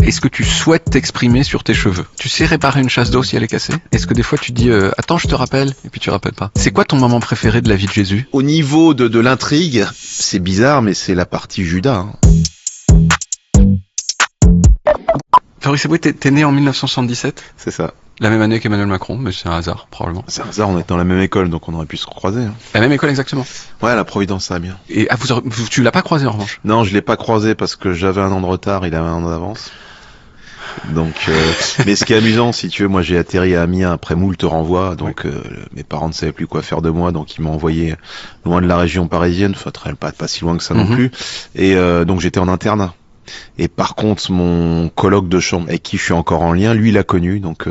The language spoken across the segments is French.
Est-ce que tu souhaites t'exprimer sur tes cheveux? Tu sais réparer une chasse d'eau si elle est cassée? Est-ce que des fois tu dis attends, je te rappelle, et puis tu rappelles pas? C'est quoi ton moment préféré de la vie de Jésus? Au niveau de l'intrigue, c'est bizarre, mais c'est la partie Judas. Fabrice Eboué, t'es né en 1977? C'est ça. La même année qu'Emmanuel Macron, mais c'est un hasard, probablement. C'est un hasard, on est dans la même école, donc on aurait pu se croiser. La même école exactement? Ouais, la Providence, ça va bien. Et tu l'as pas croisé en revanche? Non, je l'ai pas croisé parce que j'avais un an de retard, il avait un an d'avance. Donc, mais ce qui est amusant, si tu veux, moi j'ai atterri à Amiens après moult renvois, donc mes parents ne savaient plus quoi faire de moi, donc ils m'ont envoyé loin de la région parisienne, enfin pas si loin que ça non plus, et donc j'étais en internat. Et par contre, mon coloc de chambre avec qui je suis encore en lien, lui, il l'a connu, donc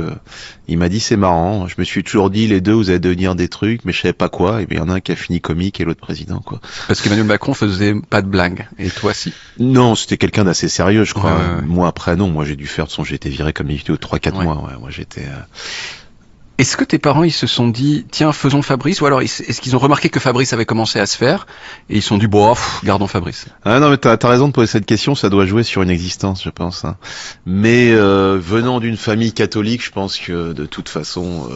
il m'a dit c'est marrant. Je me suis toujours dit les deux, vous allez devenir des trucs, mais je savais pas quoi. Et bien il y en a un qui a fini comique et l'autre président, quoi. Parce qu'Emmanuel Macron faisait pas de blagues, et toi si. Non, c'était quelqu'un d'assez sérieux, je crois. Moi après non, moi j'ai dû faire de son, j'ai été viré comme d'habitude 3-4 mois. Ouais, moi j'étais. Est-ce que tes parents, ils se sont dit, tiens, faisons Fabrice, ou alors est-ce qu'ils ont remarqué que Fabrice avait commencé à se faire, et ils se sont dit, bon, gardons Fabrice? Ah non, mais t'as raison de poser cette question, ça doit jouer sur une existence, je pense. Hein. Mais venant d'une famille catholique, je pense que de toute façon,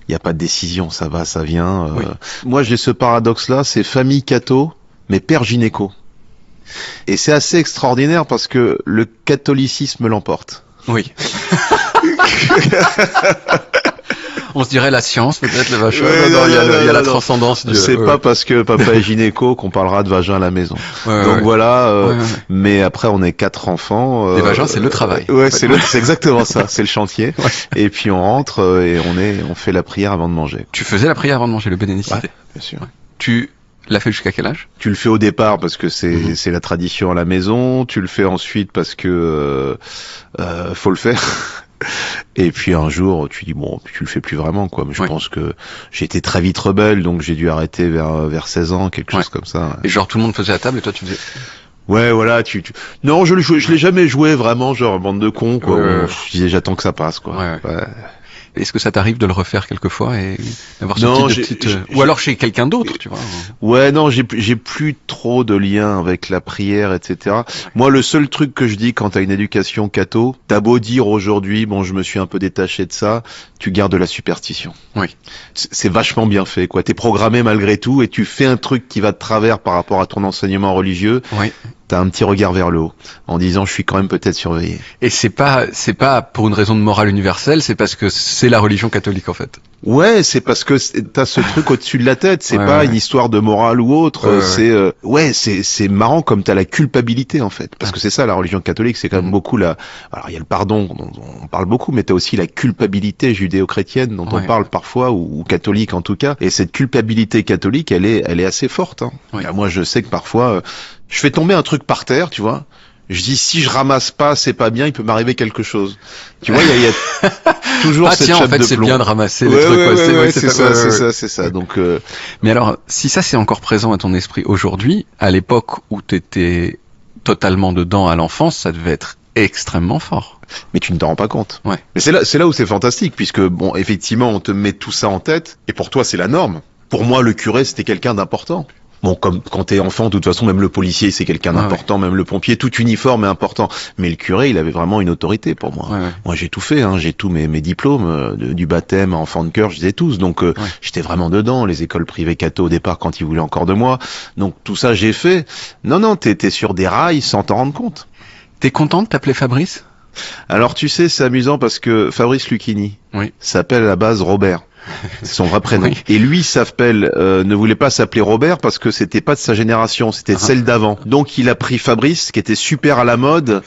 il n'y a pas de décision, ça va, ça vient. Oui. Moi, j'ai ce paradoxe-là, c'est famille catho, mais père gynéco. Et c'est assez extraordinaire parce que le catholicisme l'emporte. Oui. On se dirait la science, peut-être, le vagin. Il y a la transcendance du... C'est pas parce que papa est gynéco qu'on parlera de vagin à la maison. Donc voilà, mais après on est 4 enfants. Les vagins, c'est le travail. Ouais, c'est exactement ça, c'est le chantier. Et puis on rentre et on fait la prière avant de manger. Tu faisais la prière avant de manger, le bénédicité? Ouais, bien sûr. Tu l'as fait jusqu'à quel âge? Tu le fais au départ parce que c'est la tradition à la maison, tu le fais ensuite parce que faut le faire. Et puis un jour, tu dis bon, tu le fais plus vraiment, quoi. Mais je pense que j'ai été très vite rebelle, donc j'ai dû arrêter vers 16 ans, quelque chose comme ça. Et genre tout le monde faisait à table et toi tu faisais... Ouais, voilà, Non, je l'ai jamais joué vraiment, genre bande de cons, quoi. Je disais j'attends que ça passe, quoi. Ouais. Est-ce que ça t'arrive de le refaire quelquefois et d'avoir ce type de petite... Ou alors chez quelqu'un d'autre, tu vois? Ouais, non, j'ai plus trop de lien avec la prière, etc. Moi, le seul truc que je dis quand t'as une éducation catho, t'as beau dire aujourd'hui, bon, je me suis un peu détaché de ça, tu gardes la superstition. Oui. C'est vachement bien fait, quoi. T'es programmé malgré tout et tu fais un truc qui va de travers par rapport à ton enseignement religieux. Oui. T'as un petit regard vers le haut, en disant je suis quand même peut-être surveillé. Et c'est pas pour une raison de morale universelle, c'est parce que c'est la religion catholique en fait. Ouais, c'est parce que t'as ce truc au-dessus de la tête, c'est pas une histoire de morale ou autre, c'est marrant comme t'as la culpabilité en fait, parce que c'est ça la religion catholique, c'est quand même beaucoup alors il y a le pardon dont on parle beaucoup, mais t'as aussi la culpabilité judéo-chrétienne dont on parle parfois, ou catholique en tout cas, et cette culpabilité catholique, elle est assez forte. Hein. Moi je sais que parfois, je fais tomber un truc par terre, tu vois. Je dis si je ramasse pas, c'est pas bien, il peut m'arriver quelque chose. Tu vois, il y a toujours cette chape de plomb. En fait, c'est bien de ramasser les trucs. C'est ça. Donc, mais alors, si ça c'est encore présent à ton esprit aujourd'hui, à l'époque où t'étais totalement dedans à l'enfance, ça devait être extrêmement fort. Mais tu ne t'en rends pas compte. Ouais. Mais c'est là où c'est fantastique, puisque bon, effectivement, on te met tout ça en tête, et pour toi, c'est la norme. Pour moi, le curé, c'était quelqu'un d'important. Bon, comme quand t'es enfant, de toute façon, même le policier, c'est quelqu'un d'important, même le pompier, tout uniforme est important. Mais le curé, il avait vraiment une autorité pour moi. Moi, j'ai tout fait, hein, j'ai tous mes diplômes, du baptême, enfant de cœur, je les ai tous. Donc, j'étais vraiment dedans. Les écoles privées catho au départ, quand ils voulaient encore de moi. Donc, tout ça, j'ai fait. Non, t'es sur des rails sans t'en rendre compte. T'es content de t'appeler Fabrice? Alors, tu sais, c'est amusant parce que Fabrice Lucchini s'appelle à la base Robert. C'est son vrai prénom. Et lui ne voulait pas s'appeler Robert parce que c'était pas de sa génération, c'était celle d'avant. Donc il a pris Fabrice, qui était super à la mode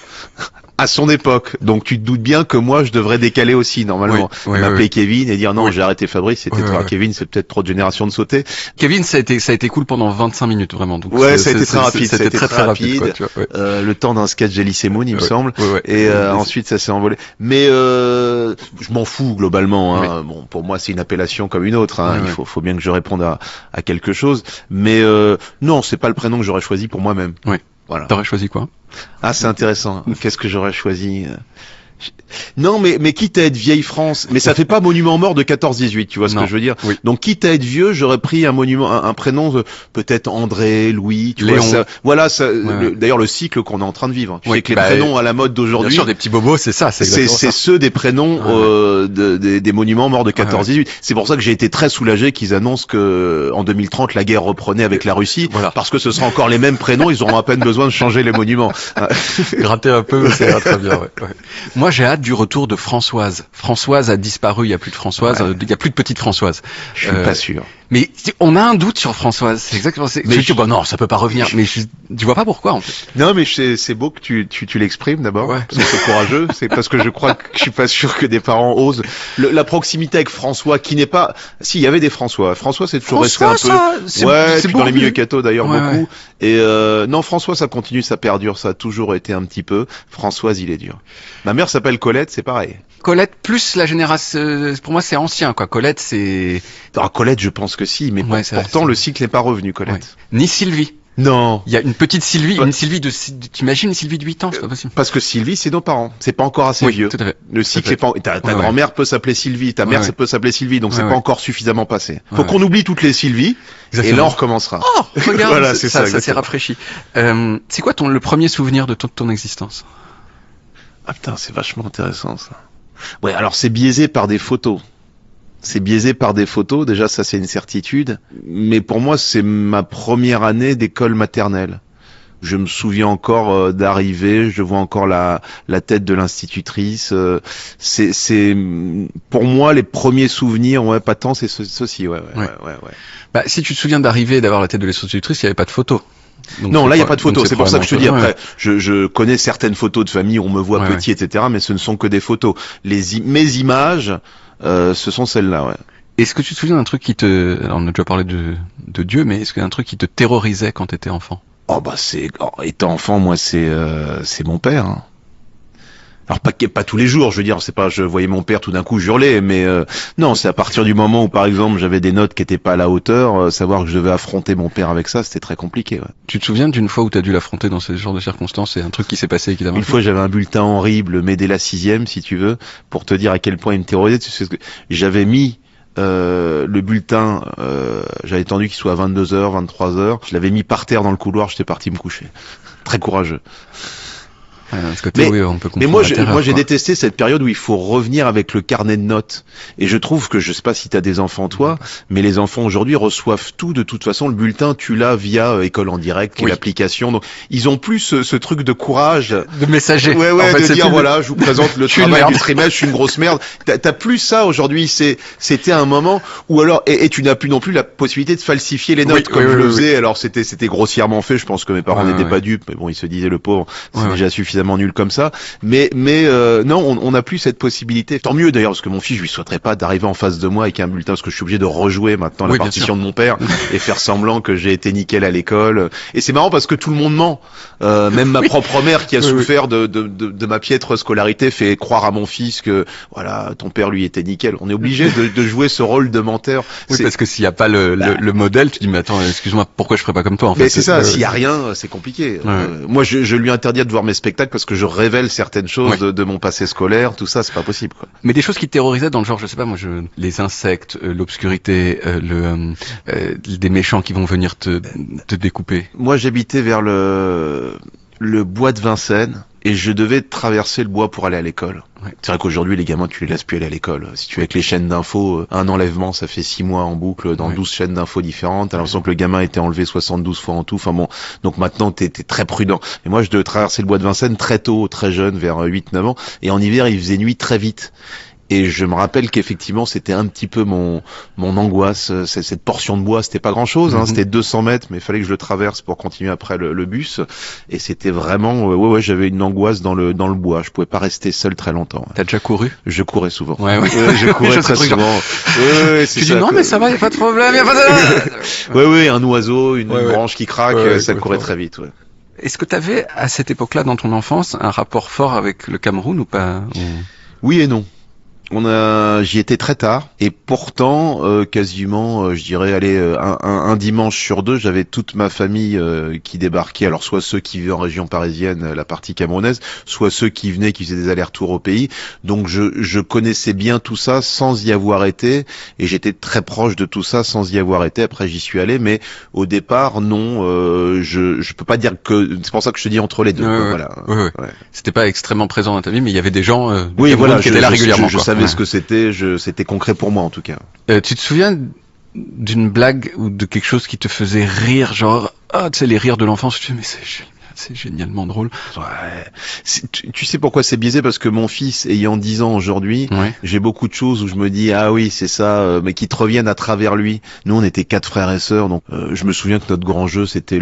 à son époque. Donc tu te doutes bien que moi je devrais décaler aussi normalement. M'appeler Kevin et dire non, j'ai arrêté Fabrice, c'était trop Kevin, c'est peut-être trop de génération de sauter. Kevin, ça a été cool pendant 25 minutes vraiment. Donc ça a été très rapide, c'était très rapide. Quoi, tu vois, le temps d'un sketch d'Elysée Moon, il me semble. Et ensuite ça s'est envolé. Mais je m'en fous globalement. Hein. Bon, pour moi c'est une appellation comme une autre. Hein. Il faut bien que je réponde à quelque chose. Mais non, c'est pas le prénom que j'aurais choisi pour moi-même. Voilà. T'aurais choisi quoi? Ah, c'est intéressant. Qu'est-ce que j'aurais choisi? Non, mais quitte à être vieille France, mais ça fait pas monument mort de 14-18, tu vois ce que je veux dire. Oui. Donc quitte à être vieux, j'aurais pris un prénom, peut-être André, Louis, tu Léon. vois. Ça, voilà, ça, Ouais. D'ailleurs le cycle qu'on est en train de vivre. Tu Oui, sais que les bah, prénoms à la mode d'aujourd'hui, bien sûr, des petits bobos, c'est ça. c'est ceux des prénoms des monuments morts de 14-18. C'est pour ça que j'ai été très soulagé qu'ils annoncent que en 2030 la guerre reprenait avec la Russie, parce que ce sera encore les mêmes prénoms, ils auront à peine besoin de changer les monuments. Gratter un peu, ça ira très bien. Ouais. Moi, j'ai hâte du retour de Françoise. Françoise a disparu, il y a plus de Françoise, il y a plus de petite Françoise. Je suis pas sûr. Mais on a un doute sur Françoise. C'est exactement. Mais bon, non, ça peut pas revenir. Mais tu vois pas pourquoi en fait. Non, mais c'est beau que tu l'exprimes d'abord. Ouais. Parce que c'est courageux. C'est parce que je crois que je suis pas sûr que des parents osent. La proximité avec François, qui n'est pas. Si, il y avait des François. François, c'est toujours resté un peu. C'est dans les milieux cathos d'ailleurs beaucoup. Et non, François, ça continue, ça perdure. Ça a toujours été un petit peu. Françoise, il est dur. Ma mère s'appelle Colette, c'est pareil. Colette plus la génération. Pour moi, c'est ancien quoi. Colette, c'est. Ah, Colette, je pense que si, mais pourtant le cycle n'est pas revenu, Colette. Ouais. Ni Sylvie. Non. Il y a une petite Sylvie, une Sylvie t'imagines une Sylvie de 8 ans, c'est pas possible. Parce que Sylvie, c'est nos parents. C'est pas encore assez vieux. Tout à fait. Le cycle est pas, ta grand-mère peut s'appeler Sylvie, ta mère, ça peut s'appeler Sylvie, donc c'est pas encore suffisamment passé. Faut qu'on oublie toutes les Sylvie, et là on recommencera. Oh, regarde, voilà, ça s'est rafraîchi. C'est quoi le premier souvenir de ton existence? Ah putain, c'est vachement intéressant, ça. Ouais, alors c'est biaisé par des photos. Déjà, ça c'est une certitude. Mais pour moi, c'est ma première année d'école maternelle. Je me souviens encore d'arriver, je vois encore la tête de l'institutrice. C'est pour moi les premiers souvenirs, pas tant, c'est ceci, ouais. Bah, si tu te souviens d'arriver et d'avoir la tête de l'institutrice, il n'y avait pas de photo. Donc non, là il n'y a pas de photos, c'est pour ça que je te dis après, je connais certaines photos de famille où on me voit petit, etc., mais ce ne sont que des photos. Mes images, ce sont celles-là, ouais. Est-ce que tu te souviens d'un truc alors on a déjà parlé de Dieu, mais est-ce qu'il y a un truc qui te terrorisait quand tu étais enfant? Étant enfant, moi c'est mon père, hein. Alors pas tous les jours, je veux dire, c'est pas je voyais mon père tout d'un coup hurler, mais non, c'est à partir du moment où par exemple j'avais des notes qui étaient pas à la hauteur, savoir que je devais affronter mon père avec ça, c'était très compliqué. Ouais. Tu te souviens d'une fois où tu as dû l'affronter dans ce genre de circonstances? C'est un truc qui s'est passé et qui t'a marqué? Une fois j'avais un bulletin horrible, m'aider la 6e si tu veux, pour te dire à quel point il me terrorisait. Tu sais, j'avais mis le bulletin, j'avais attendu qu'il soit à 22h, 23h, je l'avais mis par terre dans le couloir, j'étais parti me coucher. Très courageux. On peut mais moi j'ai détesté cette période où il faut revenir avec le carnet de notes, et je trouve que, je sais pas si t'as des enfants toi, mais les enfants aujourd'hui reçoivent tout de toute façon. Le bulletin tu l'as via École en direct, qui est l'application, donc ils ont plus ce truc de courage de messager, en fait, de dire voilà, je vous présente le travail du trimestre, je suis une grosse merde. T'as plus ça aujourd'hui. C'était un moment où alors et tu n'as plus non plus la possibilité de falsifier les notes comme je le faisais. Alors c'était grossièrement fait, je pense que mes parents n'étaient pas dupes, mais bon, ils se disaient le pauvre, c'est déjà suffisamment nul comme ça, mais non, on n'a plus cette possibilité. Tant mieux d'ailleurs, parce que mon fils, je lui souhaiterais pas d'arriver en face de moi avec un bulletin, parce que je suis obligé de rejouer maintenant la partition de mon père et faire semblant que j'ai été nickel à l'école. Et c'est marrant parce que tout le monde ment, même ma propre mère qui a souffert de ma piètre scolarité fait croire à mon fils que voilà, ton père lui était nickel. On est obligé de jouer ce rôle de menteur. Oui, parce que s'il n'y a pas le modèle, tu dis mais attends, excuse-moi, pourquoi je ferais pas comme toi en fait? Mais c'est ça, s'il y a rien, c'est compliqué. Moi, je lui interdis de voir mes spectacles parce que je révèle certaines choses de mon passé scolaire, tout ça, c'est pas possible, quoi. Mais des choses qui te terrorisaient dans le genre, je sais pas, moi, les insectes, l'obscurité, des méchants qui vont venir te découper. Moi, j'habitais vers le bois de Vincennes, et je devais traverser le bois pour aller à l'école. C'est vrai qu'aujourd'hui, les gamins, tu les laisses plus aller à l'école. Si tu es avec les chaînes d'infos, un enlèvement, ça fait 6 mois en boucle dans 12 chaînes d'infos différentes. T'as l'impression que le gamin a été enlevé 72 fois en tout. Enfin bon, donc maintenant, t'es très prudent. Et moi, je devais traverser le bois de Vincennes très tôt, très jeune, vers 8-9 ans. Et en hiver, il faisait nuit très vite. Et je me rappelle qu'effectivement, c'était un petit peu mon angoisse. Cette portion de bois, c'était pas grand-chose, hein, c'était 200 mètres, mais il fallait que je le traverse pour continuer après le bus. Et c'était vraiment, j'avais une angoisse dans le bois. Je pouvais pas rester seul très longtemps. T'as déjà couru? Je courais souvent. Je courais très souvent. Tu dis non, mais ça va, y a pas de problème, y a pas de... un oiseau, une branche qui craque, ça courait très vite, Est-ce que t'avais, à cette époque-là, dans ton enfance, un rapport fort avec le Cameroun ou pas? Oui et non. J'y étais très tard et pourtant quasiment, je dirais, allez, un dimanche sur deux, j'avais toute ma famille qui débarquait. Alors soit ceux qui vivaient en région parisienne, la partie camerounaise, soit ceux qui venaient, qui faisaient des allers-retours au pays. Donc je connaissais bien tout ça sans y avoir été et j'étais très proche de tout ça sans y avoir été. Après j'y suis allé, mais au départ non, je peux pas dire que c'est pour ça que je te dis entre les deux. Voilà. Ouais. C'était pas extrêmement présent dans ta vie, mais il y avait des gens oui, voilà, qui étaient là régulièrement. Je savais ce que c'était concret pour moi en tout cas. Tu te souviens d'une blague ou de quelque chose qui te faisait rire, genre tu sais les rires de l'enfance, tu te dis mais c'est génialement drôle. Ouais. Tu sais pourquoi c'est biaisé? Parce que mon fils ayant 10 ans aujourd'hui, j'ai beaucoup de choses où je me dis ah oui c'est ça, mais qui te reviennent à travers lui. Nous on était 4 frères et sœurs, donc je me souviens que notre grand jeu c'était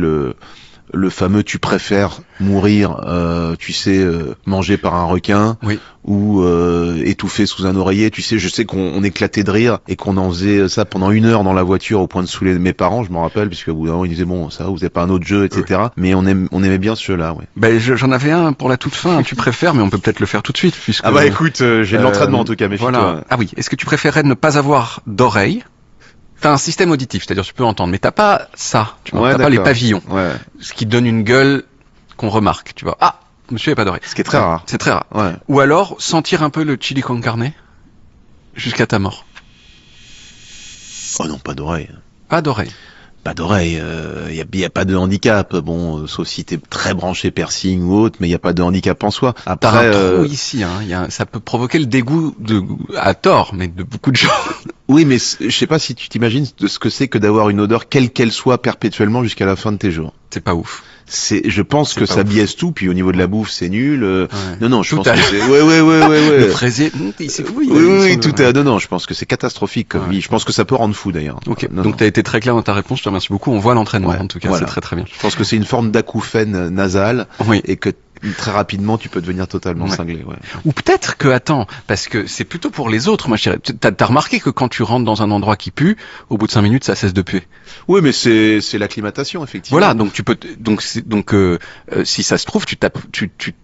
le fameux tu préfères mourir, mangé par un requin, ou étouffé sous un oreiller. Tu sais, je sais qu'on éclatait de rire et qu'on en faisait ça pendant 1 heure dans la voiture au point de saouler mes parents, je m'en rappelle, puisque au bout d'un moment ils disaient bon ça, vous avez pas un autre jeu, etc. Mais on aimait bien ce jeu-là. Ouais. Ben j'en avais un pour la toute fin. Tu préfères, mais on peut peut-être le faire tout de suite puisque. Ah bah écoute, j'ai de l'entraînement en tout cas. Mais voilà. Ah oui. Est-ce que tu préférerais ne pas avoir d'oreilles? T'as un système auditif, c'est-à-dire tu peux entendre, mais t'as pas ça, tu vois, t'as pas les pavillons, ce qui donne une gueule qu'on remarque, tu vois. Ah, monsieur n'a pas d'oreille. Ce qui est très rare. C'est très rare. Ouais. Ou alors sentir un peu le chili con carne jusqu'à ta mort. Oh non, pas d'oreille. Pas d'oreille. Pas d'oreille, y a pas de handicap, bon, sauf si t'es très branché piercing ou autre, mais y a pas de handicap en soi. Après, t'as un trou ici, hein, ça peut provoquer le dégoût à tort, mais de beaucoup de gens. Oui, mais je sais pas si tu t'imagines de ce que c'est que d'avoir une odeur quelle qu'elle soit perpétuellement jusqu'à la fin de tes jours. C'est pas ouf. Je pense que ça biaise tout, puis au niveau de la bouffe, c'est nul. Non, je pense que c'est, ouais. Le fraisier, c'est fou. Oui, tout est, non, je pense que c'est catastrophique comme vie. Je pense que ça peut rendre fou d'ailleurs. Ok. Donc t'as été très clair dans ta réponse, je te remercie beaucoup. On voit l'entraînement, en tout cas, c'est très très bien. Je pense que c'est une forme d'acouphène nasale. Et que très rapidement, tu peux devenir totalement cinglé. Ouais. Ou peut-être que, attends, parce que c'est plutôt pour les autres, moi je dirais. T'as remarqué que quand tu rentres dans un endroit qui pue, au bout de 5 minutes, ça cesse de puer. Oui, mais c'est l'acclimatation, effectivement. Voilà, donc tu peux, si ça se trouve, tu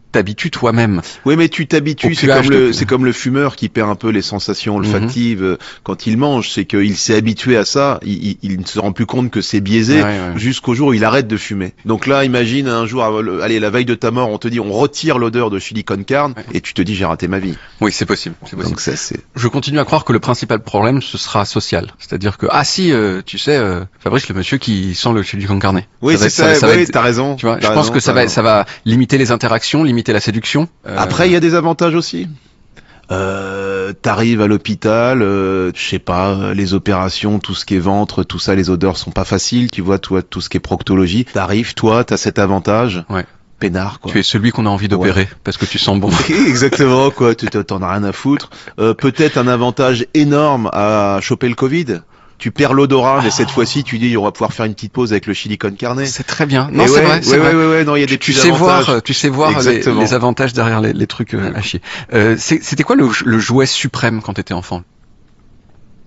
t'habitues toi-même. Oui, mais tu t'habitues, c'est comme le fumeur qui perd un peu les sensations olfactives quand il mange, c'est qu'il s'est habitué à ça, il ne se rend plus compte que c'est biaisé jusqu'au jour où il arrête de fumer. Donc là, imagine un jour, allez, la veille de ta mort, on te dit on retire l'odeur de chili con carne et tu te dis j'ai raté ma vie. Oui, c'est possible. Donc ça, c'est. Je continue à croire que le principal problème ce sera social, c'est-à-dire que tu sais, Fabrice, le monsieur qui sent le chili con carne. Oui, c'est ça. T'as raison. Tu vois, je pense que ça va limiter les interactions, limiter la séduction. Après, il y a des avantages aussi. T'arrives à l'hôpital, je sais pas, les opérations, tout ce qui est ventre, tout ça, les odeurs sont pas faciles, tu vois, toi, tout ce qui est proctologie. T'arrives, toi, t'as cet avantage. Ouais. Peinard, quoi. Tu es celui qu'on a envie d'opérer parce que tu sens bon. Exactement, quoi. T'en as rien à foutre. Peut-être un avantage énorme à choper le Covid. Tu perds l'odorat, mais cette fois-ci, tu dis, on va pouvoir faire une petite pause avec le chili con carne. C'est très bien. Non, c'est vrai, c'est vrai. Ouais, non, il y a des petits avantages. Tu sais voir les avantages derrière les trucs à chier. C'était quoi le jouet suprême quand t'étais enfant?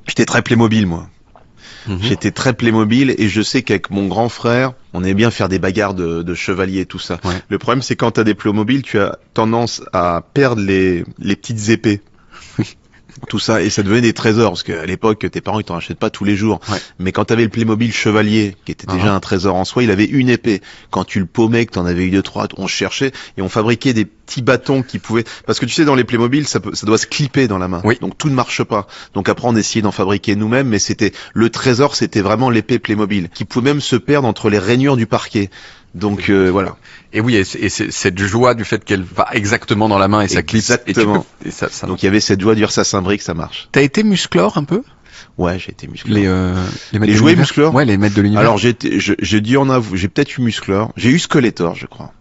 J'étais très Playmobil, moi. J'étais très Playmobil et je sais qu'avec mon grand frère, on aimait bien faire des bagarres de chevaliers et tout ça. Ouais. Le problème, c'est quand t'as des Playmobil, tu as tendance à perdre les petites épées. Tout ça, et ça devenait des trésors, parce qu'à l'époque, tes parents, ils t'en achètent pas tous les jours. Ouais. Mais quand t'avais le Playmobil chevalier, qui était déjà un trésor en soi, il avait une épée. Quand tu le paumais, que t'en avais eu 2-3, on cherchait, et on fabriquait des petits bâtons qui pouvaient, parce que tu sais, dans les Playmobil, ça doit se clipper dans la main. Oui. Donc tout ne marche pas. Donc après, on essayait d'en fabriquer nous-mêmes, mais le trésor, c'était vraiment l'épée Playmobil, qui pouvait même se perdre entre les rainures du parquet. Donc voilà. Et oui, et c'est cette joie du fait qu'elle va exactement dans la main et ça clipse. Exactement. Et ça. Donc il y avait cette joie de dire ça s'imbrique, ça marche. T'as été musclore un peu? Ouais, j'ai été musclore. Les jouets musclore? Ouais, les maîtres de l'univers. Alors j'ai peut-être eu musclore. J'ai eu Skeletor, je crois.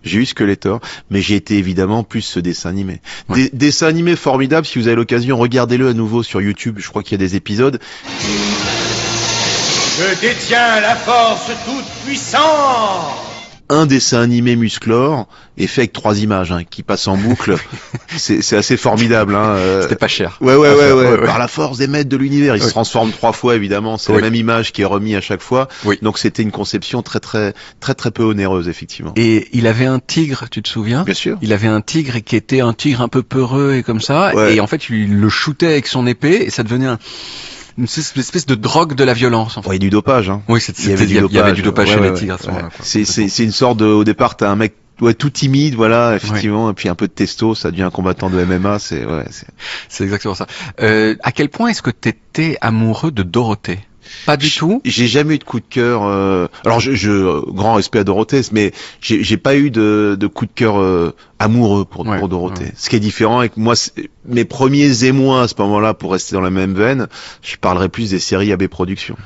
J'ai eu Skeletor, mais j'ai été évidemment plus ce dessin animé. Ouais. Dessin animé formidable, si vous avez l'occasion, regardez-le à nouveau sur YouTube, je crois qu'il y a des épisodes. Je détiens la force toute puissante. un dessin animé Musclor est fait avec 3 images qui passent en boucle. c'est assez formidable. C'était pas cher. Ouais. Par la force des maîtres de l'univers, il se transforme 3 fois évidemment. C'est la même image qui est remise à chaque fois. Donc c'était une conception très peu onéreuse effectivement. Et il avait un tigre, tu te souviens? Bien sûr. Il avait un tigre qui était un tigre un peu peureux et comme ça. Ouais. Et en fait, il le shootait avec son épée et ça devenait une espèce de drogue de la violence. En fait. Ouais, il y a du dopage. Oui, il y avait du dopage chez les tigres à ce moment-là. C'est une sorte au départ, t'as un mec tout timide, voilà, effectivement, et puis un peu de testo, ça devient un combattant de MMA, c'est exactement ça. À quel point est-ce que t'étais amoureux de Dorothée? Pas du tout. J'ai jamais eu de coup de cœur. Alors, grand respect à Dorothée, mais j'ai pas eu de coup de cœur amoureux pour Dorothée. Ouais. Ce qui est différent avec moi, mes premiers émois à ce moment-là, pour rester dans la même veine, je parlerais plus des séries AB Productions.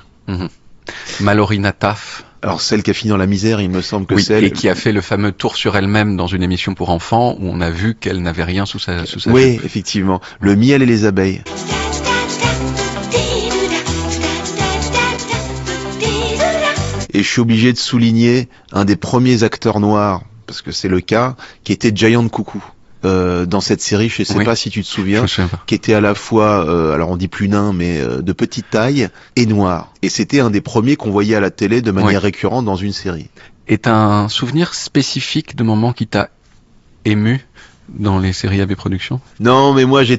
Mallory Nataf. Alors celle qui a fini dans la misère, il me semble que et qui a fait le fameux tour sur elle-même dans une émission pour enfants où on a vu qu'elle n'avait rien sous sa Oui, effectivement. Le miel et les abeilles. Et je suis obligé de souligner un des premiers acteurs noirs, parce que c'est le cas, qui était Giant Coucou. Dans cette série, je sais pas si tu te souviens, qui était à la fois, alors on dit plus nain, mais de petite taille et noir. Et c'était un des premiers qu'on voyait à la télé de manière récurrente dans une série. Et t'as un souvenir spécifique de moment qui t'a ému dans les séries AB Productions? Non, mais moi j'ai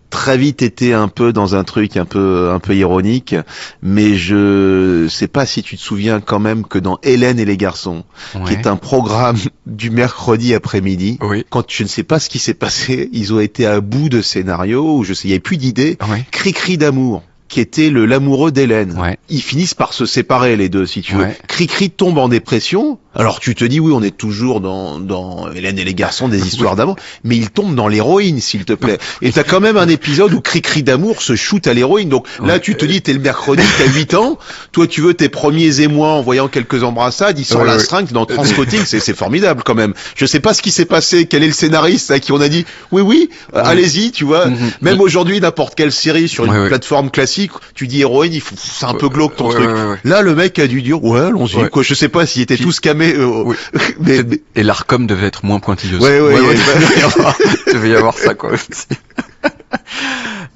très vite été un peu dans un truc un peu ironique, mais je sais pas si tu te souviens quand même que dans Hélène et les garçons, qui est un programme du mercredi après-midi, quand je ne sais pas ce qui s'est passé, ils ont été à bout de scénario, il y avait plus d'idées, Cri-Cri d'amour, qui était l'amoureux d'Hélène. Ils finissent par se séparer les deux, si tu veux. Cri-Cri tombe en dépression. Alors tu te dis oui, on est toujours dans Hélène et les garçons, des histoires d'amour, mais il tombe dans l'héroïne, s'il te plaît. Et t'as quand même un épisode où Cri-Cri d'amour se shoot à l'héroïne. Donc là, tu te dis, t'es le mercredi, t'as 8 ans, toi tu veux tes premiers émois en voyant quelques embrassades, il sort la string dans Transpotting, c'est formidable quand même. Je sais pas ce qui s'est passé, quel est le scénariste à qui on a dit oui, allez-y, tu vois. Même aujourd'hui, n'importe quelle série sur une plateforme classique, tu dis héroïne, c'est un peu glauque ton truc. Là, le mec a dû dire allons-y, quoi. Je sais pas s'ils étaient tous camés. Mais... Et l'Arcom devait être moins pointilleuse. Il devait y avoir ça, quoi.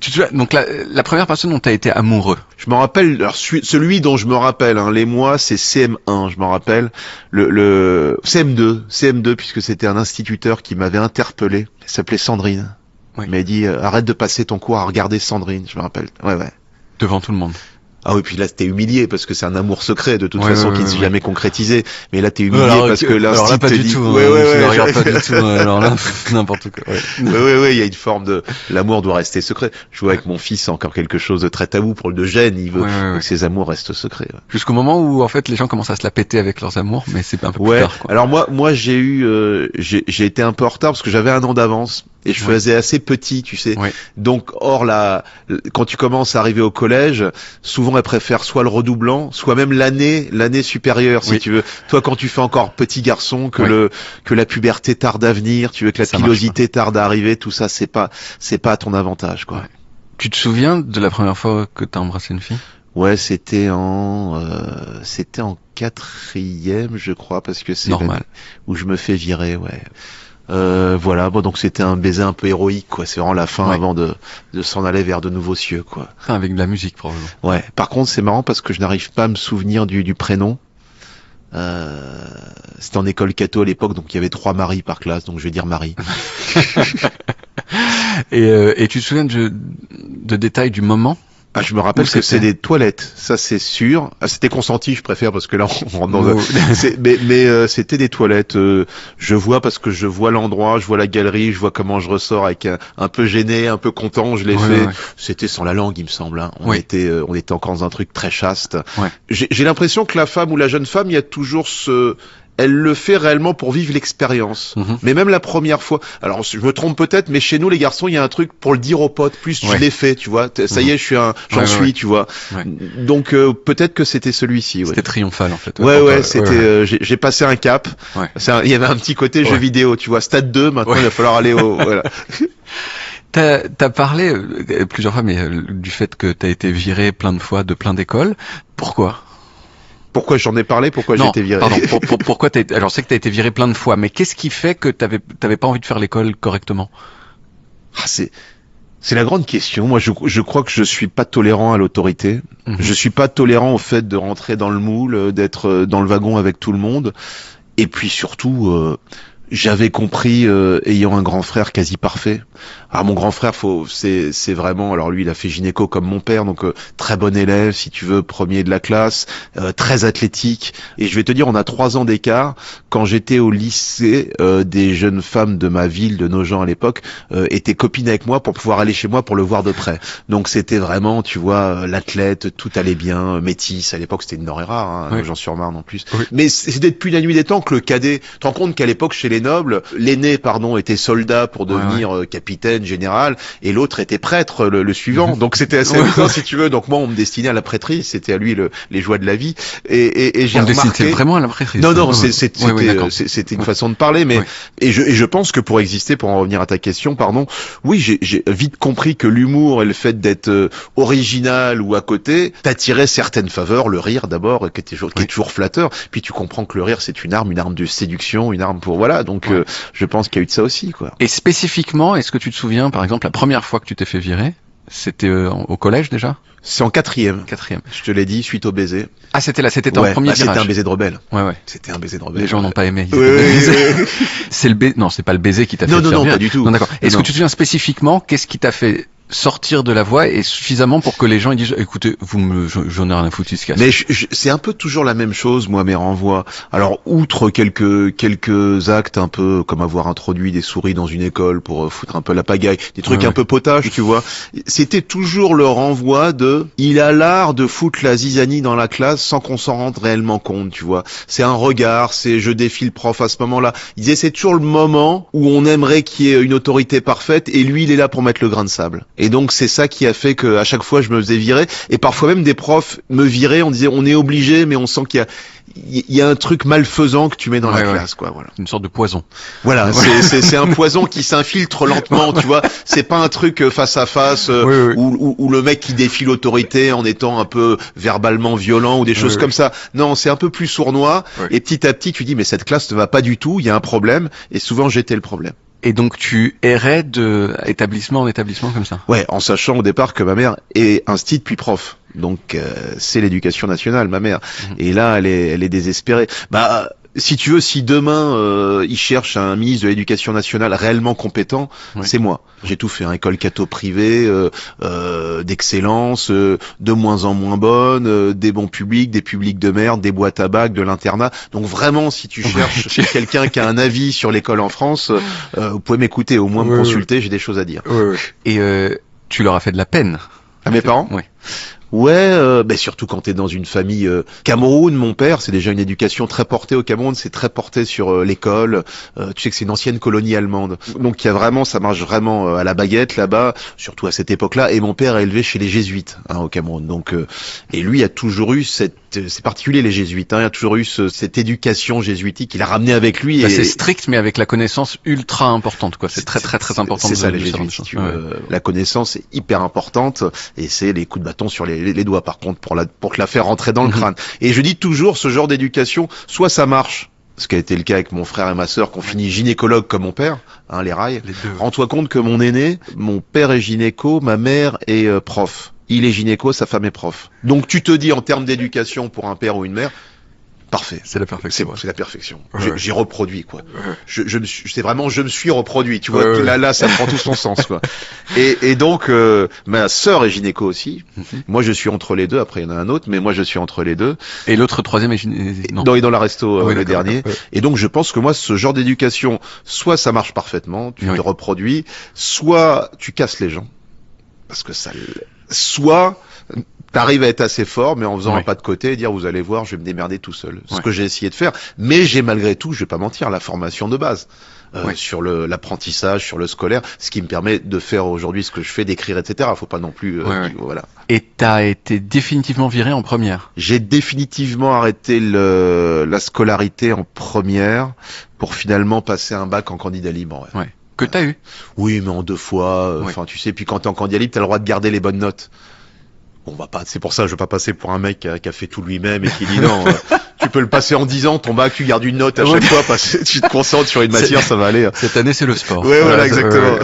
Tu te souviens, donc la première personne dont tu as été amoureux? Je me rappelle, alors celui dont je me rappelle, les mois, c'est CM1, je m'en rappelle. Le CM2, puisque c'était un instituteur qui m'avait interpellé. Il s'appelait Sandrine. Il m'a dit, arrête de passer ton cours à regarder Sandrine, je me rappelle. Devant tout le monde. Ah oui, puis là t'es humilié parce que c'est un amour secret de toute façon qui ne s'est jamais concrétisé. Mais là t'es humilié parce que l'instinct alors là, pas te du dit tout, je regarde pas du tout. Alors là, n'importe quoi. Il y a une forme de l'amour doit rester secret. Je vois avec mon fils encore quelque chose de très tabou pour le gène. Il veut que ses amours restent secrets. Jusqu'au moment où en fait les gens commencent à se la péter avec leurs amours, mais c'est un peu plus tard. Quoi. Alors moi j'ai été un peu en retard parce que j'avais 1 an d'avance. Et je faisais assez petit, tu sais. Donc, quand tu commences à arriver au collège, souvent elles préfèrent soit le redoublant, soit même l'année supérieure, si tu veux. Toi, quand tu fais encore petit garçon, que la puberté tarde à venir, tu veux que la pilosité tarde à arriver, tout ça, c'est pas à ton avantage, quoi. Tu te souviens de la première fois que t'as embrassé une fille? Ouais, c'était en 4e, je crois, parce que c'est normal. Où je me fais virer, donc c'était un baiser un peu héroïque, quoi. C'est vraiment la fin avant de s'en aller vers de nouveaux cieux, quoi. Avec de la musique, probablement. Ouais. Par contre, c'est marrant parce que je n'arrive pas à me souvenir du prénom. C'était en école catho à l'époque, donc il y avait 3 Marie par classe, donc je vais dire Marie. Et tu te souviens de détails du moment? Ah, je me rappelle que c'est des toilettes, ça c'est sûr. Ah, c'était consenti, je préfère parce que là on rentre dans mais c'était des toilettes. Je vois parce que je vois l'endroit, je vois la galerie, je vois comment je ressors avec un peu gêné, un peu content. Je l'ai fait. C'était sans la langue, il me semble. On était encore dans un truc très chaste. J'ai l'impression que la femme ou la jeune femme, il y a toujours elle le fait réellement pour vivre l'expérience. Mais même la première fois, alors je me trompe peut-être, mais chez nous les garçons, il y a un truc pour le dire aux potes, plus je l'ai fait, tu vois. Ça y est, j'en suis, tu vois. Donc peut-être que c'était celui-ci. C'était triomphal en fait. C'était. J'ai passé un cap. Il y avait un petit côté jeu vidéo, tu vois. Stade 2, maintenant il va falloir aller au. Voilà. T'as parlé plusieurs fois, mais du fait que t'as été viré plein de fois de plein d'écoles. Pourquoi? Pourquoi j'en ai parlé? Pourquoi j'ai été viré? Pardon. Pourquoi alors, je sais que t'as été viré plein de fois, mais qu'est-ce qui fait que t'avais pas envie de faire l'école correctement? C'est la grande question. Moi, je crois que je suis pas tolérant à l'autorité. Je suis pas tolérant au fait de rentrer dans le moule, d'être dans le wagon avec tout le monde. Et puis surtout, j'avais compris, ayant un grand frère quasi parfait. Alors mon grand frère, c'est vraiment, alors lui il a fait gynéco comme mon père, donc très bon élève, si tu veux, premier de la classe, très athlétique. Et je vais te dire, on a 3 ans d'écart. Quand j'étais au lycée, des jeunes femmes de ma ville, de Nogent à l'époque, étaient copines avec moi pour pouvoir aller chez moi pour le voir de près. Donc c'était vraiment, tu vois, l'athlète, tout allait bien, métisse. À l'époque c'était une denrée rare, hein, oui. Nogent-sur-Marne en plus. Oui. Mais c'était depuis la nuit des temps que le cadet. Tu te rends compte qu'à l'époque chez les nobles, l'aîné, était soldat pour devenir capitaine général, et l'autre était prêtre, le suivant. Donc c'était assez amusant, si tu veux. Donc moi on me destinait à la prêtrise, c'était à lui les joies de la vie. Et j'ai remarqué. C'était vraiment à la prêtrise. Non, c'était une façon de parler, mais et je pense que pour exister, pour en revenir à ta question, pardon, oui, j'ai vite compris que l'humour et le fait d'être original ou à côté t'attirait certaines faveurs, le rire d'abord, qui est toujours flatteur. Puis tu comprends que le rire c'est une arme de séduction, une arme pour voilà. Donc je pense qu'il y a eu de ça aussi, quoi. Et spécifiquement, est-ce que tu te souviens, par exemple, la première fois que tu t'es fait virer, c'était au collège déjà? C'est en quatrième. Je te l'ai dit, suite au baiser. Ah, c'était là, c'était en premier virage. C'était un baiser de rebelle. Ouais. C'était un baiser de rebelle. Les gens n'ont pas aimé. Oui. C'est le baiser. Non, c'est pas le baiser qui t'a fait Non, pas du tout. Non, d'accord. Est-ce que tu te souviens spécifiquement, qu'est-ce qui t'a fait sortir de la voie et suffisamment pour que les gens ils disent écoutez, j'en ai rien à foutre, il se casse. Mais c'est un peu toujours la même chose, moi, mes renvois. Alors, outre quelques actes un peu comme avoir introduit des souris dans une école pour foutre un peu la pagaille, des trucs un peu potages, tu vois, c'était toujours le renvoi de il a l'art de foutre la zizanie dans la classe sans qu'on s'en rende réellement compte, tu vois. C'est un regard, c'est je défie le prof à ce moment-là. Il disait c'est toujours le moment où on aimerait qu'il y ait une autorité parfaite et lui il est là pour mettre le grain de sable. Et donc c'est ça qui a fait que à chaque fois je me faisais virer, et parfois même des profs me viraient, on disait on est obligé, mais on sent qu'il y a un truc malfaisant que tu mets dans la classe, quoi. Voilà. Une sorte de poison. Voilà, c'est un poison qui s'infiltre lentement, tu vois. C'est pas un truc face à face où le mec qui défie l'autorité en étant un peu verbalement violent ou des choses comme ça. Non, c'est un peu plus sournois. Et petit à petit, tu dis mais cette classe ne va pas du tout. Il y a un problème. Et souvent j'étais le problème. Et donc tu errais de établissement en établissement comme ça? Ouais, en sachant au départ que ma mère est instite puis prof. Donc c'est l'éducation nationale, ma mère. Et là, elle est désespérée. Bah si tu veux, si demain ils cherchent un ministre de l'éducation nationale réellement compétent, c'est moi. J'ai tout fait, école catho privée, d'excellence, de moins en moins bonne, des bons publics, des publics de merde, des boîtes à bac, de l'internat. Donc vraiment, si tu cherches quelqu'un qui a un avis sur l'école en France, vous pouvez m'écouter, au moins me consulter, j'ai des choses à dire. Et tu leur as fait de la peine à mes parents? Oui. Ouais, surtout quand t'es dans une famille Cameroun, mon père, c'est déjà une éducation très portée au Cameroun, c'est très porté sur l'école. Tu sais que c'est une ancienne colonie allemande, donc il y a vraiment, ça marche vraiment à la baguette là-bas, surtout à cette époque-là. Et mon père est élevé chez les jésuites au Cameroun, donc et lui a toujours eu c'est particulier les jésuites, il a toujours eu cette éducation jésuitique qu'il a ramené avec lui. C'est strict, mais avec la connaissance ultra importante, quoi. C'est très très très important. C'est ça les jésuites. Si tu veux. La connaissance est hyper importante, et c'est les coups de bâton sur les doigts par contre pour que la faire rentrer dans le crâne. Et je dis toujours, ce genre d'éducation, soit ça marche, ce qui a été le cas avec mon frère et ma sœur, qu'on finit gynécologue comme mon père, les rails. Rends-toi compte que mon aîné, mon père est gynéco, ma mère est prof. Il est gynéco, sa femme est prof. Donc tu te dis en termes d'éducation pour un père ou une mère, parfait. C'est la perfection. C'est la perfection. J'ai reproduit, quoi. Je me suis reproduit, tu vois. Là, ça prend tout son sens, quoi. Et donc, ma sœur est gynéco aussi. Moi, je suis entre les deux. Après, il y en a un autre, mais moi, je suis entre les deux. Et l'autre troisième est gynéco. Non. Dans la resto, le dernier. Et donc, je pense que moi, ce genre d'éducation, soit ça marche parfaitement, tu te reproduis, soit tu casses les gens. Parce que soit t'arrives à être assez fort, mais en faisant un pas de côté et dire vous allez voir, je vais me démerder tout seul. Ce que j'ai essayé de faire, mais j'ai malgré tout, je vais pas mentir, la formation de base sur l'apprentissage, sur le scolaire, ce qui me permet de faire aujourd'hui ce que je fais, d'écrire, etc. Faut pas non plus, voilà. Et t'as été définitivement viré en première? J'ai définitivement arrêté la scolarité en première pour finalement passer un bac en candidat libre. Que t'as eu? Oui, mais en 2 fois. Enfin, tu sais, puis quand t'es en candidat libre, t'as le droit de garder les bonnes notes. Bon, c'est pour ça, je veux pas passer pour un mec qui a fait tout lui-même et qui dit non, tu peux le passer en 10 ans, ton bac, tu gardes une note à chaque fois parce que tu te concentres sur une matière, ça va aller. Cette année, c'est le sport. Ouais, voilà, exactement.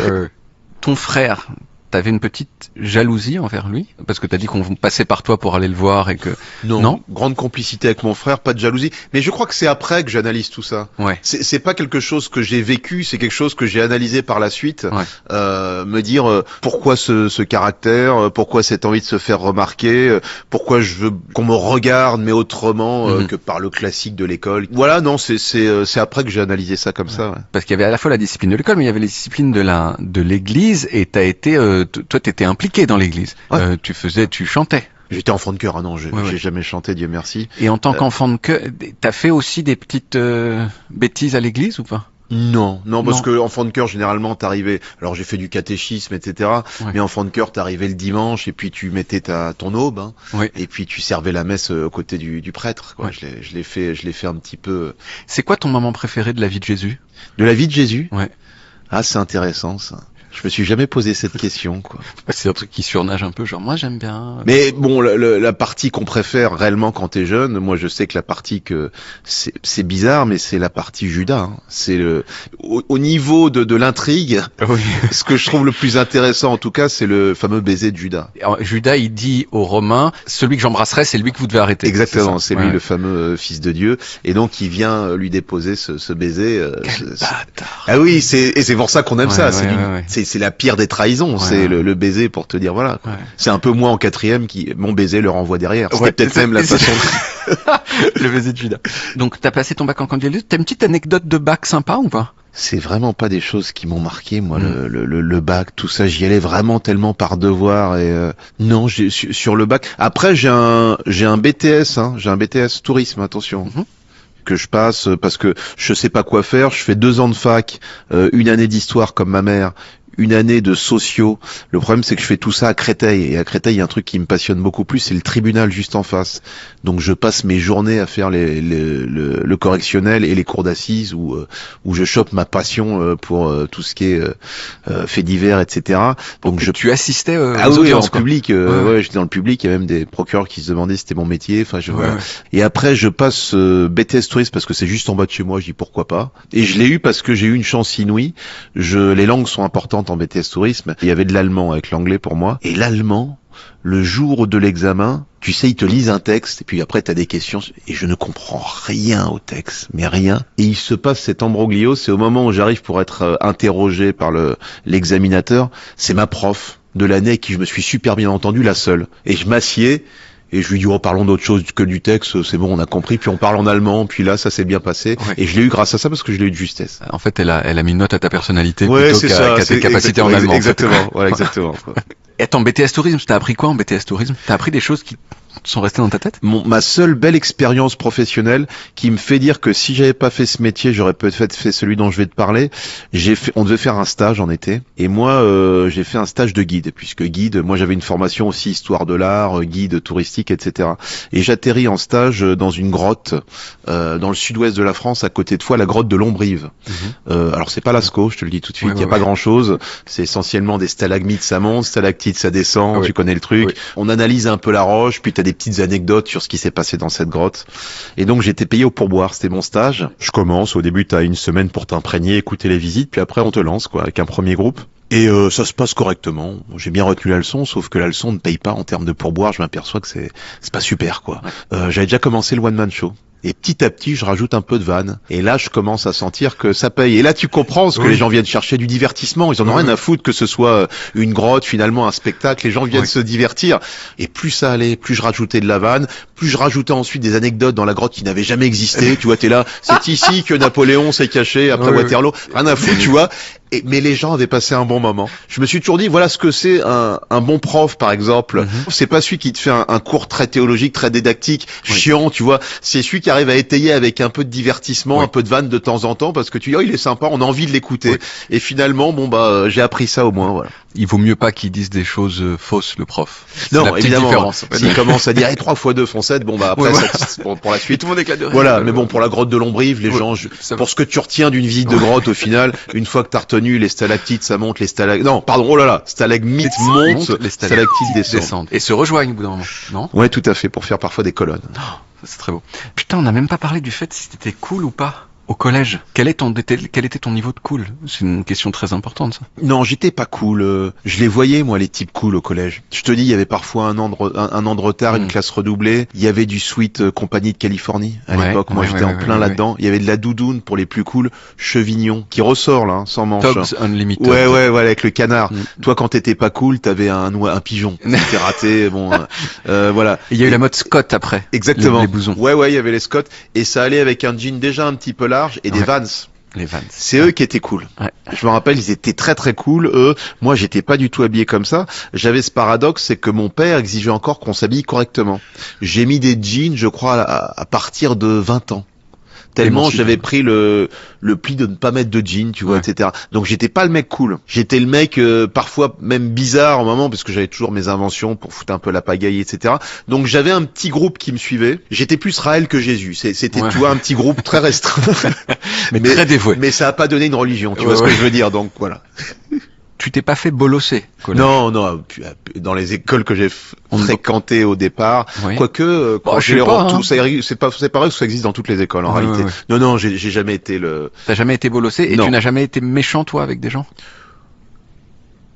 Ton frère, t'avais une petite jalousie envers lui parce que t'as dit qu'on passait par toi pour aller le voir et que non, grande complicité avec mon frère, pas de jalousie, mais je crois que c'est après que j'analyse tout ça. Ouais. C'est pas quelque chose que j'ai vécu, c'est quelque chose que j'ai analysé par la suite. Ouais. Me dire pourquoi ce caractère, pourquoi cette envie de se faire remarquer, pourquoi je veux qu'on me regarde mais autrement que par le classique de l'école. Voilà, non, c'est après que j'ai analysé ça comme ça. Ouais. Parce qu'il y avait à la fois la discipline de l'école, mais il y avait les disciplines de l'église et t'as été toi t'étais impliqué dans l'église. Ouais. Tu chantais. J'étais enfant de chœur, non, j'ai jamais chanté, Dieu merci. Et en tant qu'enfant de chœur, t'as fait aussi des petites bêtises à l'église ou pas? Non, parce que enfant de chœur, généralement, t'arrivais, alors j'ai fait du catéchisme, etc., mais enfant de chœur, t'arrivais le dimanche, et puis tu mettais ton aube, et puis tu servais la messe aux côtés du prêtre, quoi. Ouais. Je l'ai fait un petit peu. C'est quoi ton moment préféré de la vie de Jésus? De la vie de Jésus? Ouais. Ah, c'est intéressant, ça. Je me suis jamais posé cette question, quoi. C'est un truc qui surnage un peu, genre moi j'aime bien. Mais bon, la partie qu'on préfère réellement quand t'es jeune, moi je sais que la partie que c'est bizarre, mais c'est la partie Judas. Hein. C'est au niveau de l'intrigue. Oui. Ce que je trouve le plus intéressant, en tout cas, c'est le fameux baiser de Judas. Alors, Judas, il dit aux Romains, celui que j'embrasserai, c'est lui que vous devez arrêter. Exactement, c'est lui le fameux fils de Dieu, et donc il vient lui déposer ce baiser. Ah oui, c'est pour ça qu'on aime ça. C'est la pire des trahisons, c'est le baiser pour te dire voilà. Ouais. C'est un peu moi en quatrième qui mon baiser le renvoie derrière. C'était peut-être même la façon. Le baiser de Judas. Donc t'as passé ton bac en candidat. T'as une petite anecdote de bac sympa ou pas? C'est vraiment pas des choses qui m'ont marqué, moi, le bac, tout ça. J'y allais vraiment tellement par devoir et non, sur le bac. Après, j'ai un BTS, j'ai un BTS tourisme, attention. Que je passe parce que je sais pas quoi faire. Je fais 2 ans de fac, une année d'histoire comme ma mère, une année de sociaux. Le problème, c'est que je fais tout ça à Créteil. Et à Créteil, il y a un truc qui me passionne beaucoup plus, c'est le tribunal juste en face. Donc, je passe mes journées à faire le correctionnel et les cours d'assises où je chope ma passion pour tout ce qui est faits divers, etc. Donc, tu assistais aux audiences, en public. Ouais, j'étais dans le public. Il y a même des procureurs qui se demandaient si c'était mon métier. Enfin, voilà. Et après, je passe BTS tourisme parce que c'est juste en bas de chez moi. Je dis pourquoi pas. Et je l'ai eu parce que j'ai eu une chance inouïe. Les langues sont importantes en BTS tourisme. Il y avait de l'allemand avec l'anglais pour moi. Et l'allemand, le jour de l'examen, tu sais, ils te lisent un texte et puis après t'as des questions et je ne comprends rien au texte, mais rien. Et il se passe cet imbroglio, c'est au moment où j'arrive pour être interrogé par l'examinateur, c'est ma prof de l'année avec qui je me suis super bien entendu, la seule. Et je m'assieds et je lui dis, parlons d'autre chose que du texte, c'est bon, on a compris, puis on parle en allemand, puis là, ça s'est bien passé. Ouais. Et je l'ai eu grâce à ça parce que je l'ai eu de justesse. En fait, elle a mis une note à ta personnalité plutôt qu'à tes capacités en allemand. Exactement, en fait. Voilà, exactement. Et attends, BTS tourisme, t'as appris quoi en BTS tourisme? T'as appris des choses qui sont restées dans ta tête? Ma seule belle expérience professionnelle qui me fait dire que si j'avais pas fait ce métier, j'aurais peut-être fait celui dont je vais te parler. On devait faire un stage en été. Et moi, j'ai fait un stage de guide, puisque guide, moi j'avais une formation aussi histoire de l'art, guide touristique, etc. Et j'atterris en stage dans une grotte, dans le sud-ouest de la France, à côté de Foix, la grotte de Lombrive. Alors c'est pas Lascaux, je te le dis tout de suite, il y a pas grand chose. C'est essentiellement des stalagmites, ça monte, stalactites, ça descend, tu connais le truc. On analyse un peu la roche, puis t'as des petites anecdotes sur ce qui s'est passé dans cette grotte. Et donc j'étais payé au pourboire, c'était mon stage. Je commence, au début t'as une semaine pour t'imprégner, écouter les visites, puis après on te lance avec un premier groupe. Et ça se passe correctement. J'ai bien retenu la leçon, sauf que la leçon ne paye pas en termes de pourboire. Je m'aperçois que c'est pas super, quoi. J'avais déjà commencé le one man show. Et petit à petit, je rajoute un peu de vanne. Et là, je commence à sentir que ça paye. Et là, tu comprends ce que les gens viennent chercher, du divertissement. Ils en ont rien à foutre que ce soit une grotte, finalement, un spectacle. Les gens viennent se divertir. Et plus ça allait, plus je rajoutais de la vanne, plus je rajoutais ensuite des anecdotes dans la grotte qui n'avaient jamais existé. Tu vois, t'es là, c'est ici que Napoléon s'est caché après Waterloo. Rien à foutre, tu vois. Mais les gens avaient passé un bon moment. Je me suis toujours dit, voilà ce que c'est un bon prof, par exemple. C'est pas celui qui te fait un cours très théologique, très didactique, chiant, tu vois. C'est celui qui arrive à étayer avec un peu de divertissement, un peu de vanne de temps en temps, parce que tu dis, oh, il est sympa, on a envie de l'écouter. Oui. Et finalement, bon, bah, j'ai appris ça au moins, voilà. Il vaut mieux pas qu'il dise des choses fausses, le prof. Non, évidemment. S'il commence à dire, 3 x 2 font 7, bon, bah, après, pour la suite. Et tout le monde éclate de rire. Voilà, mais bon, pour la grotte de Lombrive, les gens, pour ce que tu retiens d'une visite de grotte, au final, une fois que t'as retenu les stalactites, ça monte, les stalagmites, non, pardon, oh là là, stalagmites montent, les stalactites descendent. Et se rejoignent au bout d'un moment, non? Ouais, tout à fait, pour faire parfois des colonnes. Oh, c'est très beau. Putain, on n'a même pas parlé du fait si t'étais cool ou pas. Au collège, quel était ton niveau de cool? C'est une question très importante, ça. Non, j'étais pas cool. Je les voyais, moi, les types cool au collège. Je te dis, il y avait parfois un an de retard, une classe redoublée. Il y avait du Sweet Compagnie de Californie à l'époque. Moi, j'étais en plein là-dedans. Il y avait de la doudoune pour les plus cool. Chevignon, qui ressort là, sans manche. Togs Unlimited. Ouais, avec le canard. Toi, quand t'étais pas cool, t'avais un pigeon. C'était raté. Bon, voilà. Il y a eu la mode Scott après. Exactement. Les blousons. Ouais, il y avait les Scott. Et ça allait avec un jean déjà un petit peu large et des Vans. Les Vans. C'est eux qui étaient cool. Ouais. Je me rappelle, ils étaient très très cool. Eux, moi, j'étais pas du tout habillé comme ça. J'avais ce paradoxe, c'est que mon père exigeait encore qu'on s'habille correctement. J'ai mis des jeans, je crois, à partir de 20 ans. Tellement j'avais pris le pli de ne pas mettre de jeans, tu vois, etc. Donc j'étais pas le mec cool. J'étais le mec parfois même bizarre au moment, parce que j'avais toujours mes inventions pour foutre un peu la pagaille, etc. Donc j'avais un petit groupe qui me suivait. J'étais plus Raël que Jésus. C'était tu vois un petit groupe très restreint, mais très dévoué. Mais ça a pas donné une religion, tu vois ce que je veux dire. Donc voilà. Tu t'es pas fait bolosser? Non, dans les écoles que j'ai fréquentées au départ, quoique quand je les rends c'est pas vrai que ça existe dans toutes les écoles en réalité. Non, j'ai jamais été le. T'as jamais été bolossé et tu n'as jamais été méchant toi avec des gens?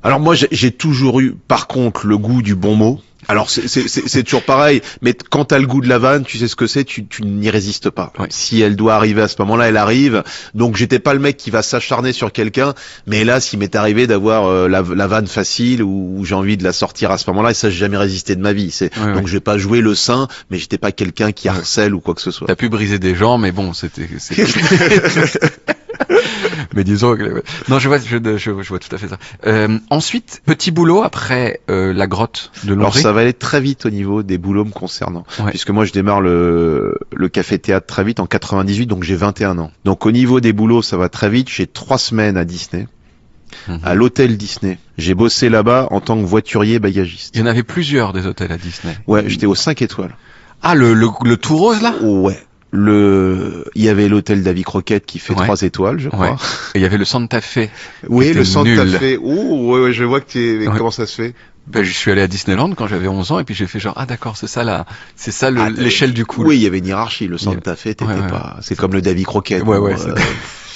Alors moi j'ai toujours eu par contre le goût du bon mot. Alors c'est toujours pareil, mais quand t'as le goût de la vanne, tu sais ce que c'est, tu n'y résistes pas. Ouais. Si elle doit arriver à ce moment-là, elle arrive. Donc j'étais pas le mec qui va s'acharner sur quelqu'un, mais là, s'il m'est arrivé d'avoir la vanne facile ou j'ai envie de la sortir à ce moment-là, et ça j'ai jamais résisté de ma vie. Donc je vais pas jouer le saint, mais j'étais pas quelqu'un qui harcèle ou quoi que ce soit. T'as pu briser des gens, mais bon, c'était... Mais disons que... Non, je vois tout à fait ça. Ensuite, petit boulot après la grotte de Lombrive. Alors ça va aller très vite au niveau des boulots me concernant, puisque moi je démarre le café théâtre très vite en 98, donc j'ai 21 ans. Donc au niveau des boulots, ça va très vite. J'ai 3 semaines à Disney. À l'hôtel Disney. J'ai bossé là-bas en tant que voiturier bagagiste. Il y en avait plusieurs des hôtels à Disney. Ouais, j'étais aux 5 étoiles. Ah, le tout rose là? Ouais. Il y avait l'hôtel Davy Croquette qui fait 3 étoiles, je crois. Et il y avait le Santa Fe. Oui, le Santa Fe. Ouais, je vois que comment ça se fait? Ben, je suis allé à Disneyland quand j'avais 11 ans et puis j'ai fait genre, ah d'accord, c'est ça l'échelle du cool. Oui, il y avait une hiérarchie. Le Santa Fe, t'étais pas, c'est comme le Davy Croquette.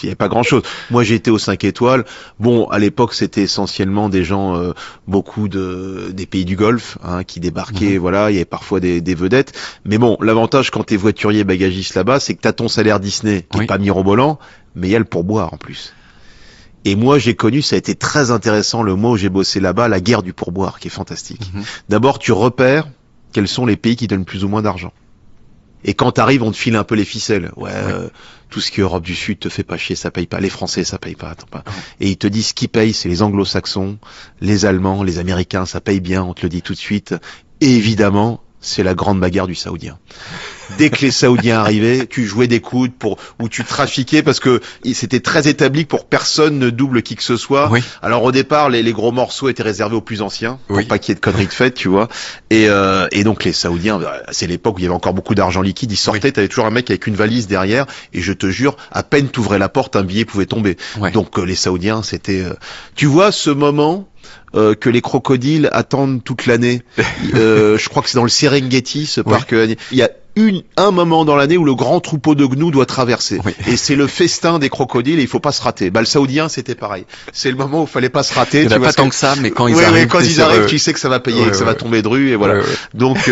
Il y avait pas grand chose. Moi, j'ai été aux 5 étoiles. Bon, à l'époque, c'était essentiellement des gens, beaucoup des pays du Golfe, qui débarquaient, voilà. Il y avait parfois des vedettes. Mais bon, l'avantage quand t'es voiturier bagagiste là-bas, c'est que t'as ton salaire Disney, qui est pas mirobolant, mais il y a le pourboire en plus. Et moi, j'ai connu, ça a été très intéressant, le mois où j'ai bossé là-bas, la guerre du pourboire, qui est fantastique. D'abord, tu repères quels sont les pays qui donnent plus ou moins d'argent. Et quand t'arrives, on te file un peu les ficelles. Tout ce qui est Europe du Sud te fait pas chier, ça paye pas. Les Français, ça paye pas, attends pas. Et ils te disent ce qui paye, c'est les Anglo-Saxons, les Allemands, les Américains, ça paye bien, on te le dit tout de suite. Et évidemment, c'est la grande bagarre du Saoudien. Dès que les Saoudiens arrivaient, tu jouais des coudes ou tu trafiquais parce que c'était très établi pour personne ne double qui que ce soit. Alors au départ, les gros morceaux étaient réservés aux plus anciens pour pas qu'il y ait de conneries de fête, tu vois. Et donc les Saoudiens, c'est l'époque où il y avait encore beaucoup d'argent liquide, ils sortaient, t'avais toujours un mec avec une valise derrière et je te jure, à peine t'ouvrais la porte, un billet pouvait tomber. Donc les Saoudiens, c'était tu vois ce moment que les crocodiles attendent toute l'année. Je crois que c'est dans le Serengeti, ce parc. Il y a un moment dans l'année où le grand troupeau de gnous doit traverser. Et c'est le festin des crocodiles et il faut pas se rater. Le Saoudien, c'était pareil. C'est le moment où il fallait pas se rater. Il n'y en a pas tant que ça, mais quand ils arrivent, tu sais que ça va payer, que ça va tomber de rue et voilà. Donc,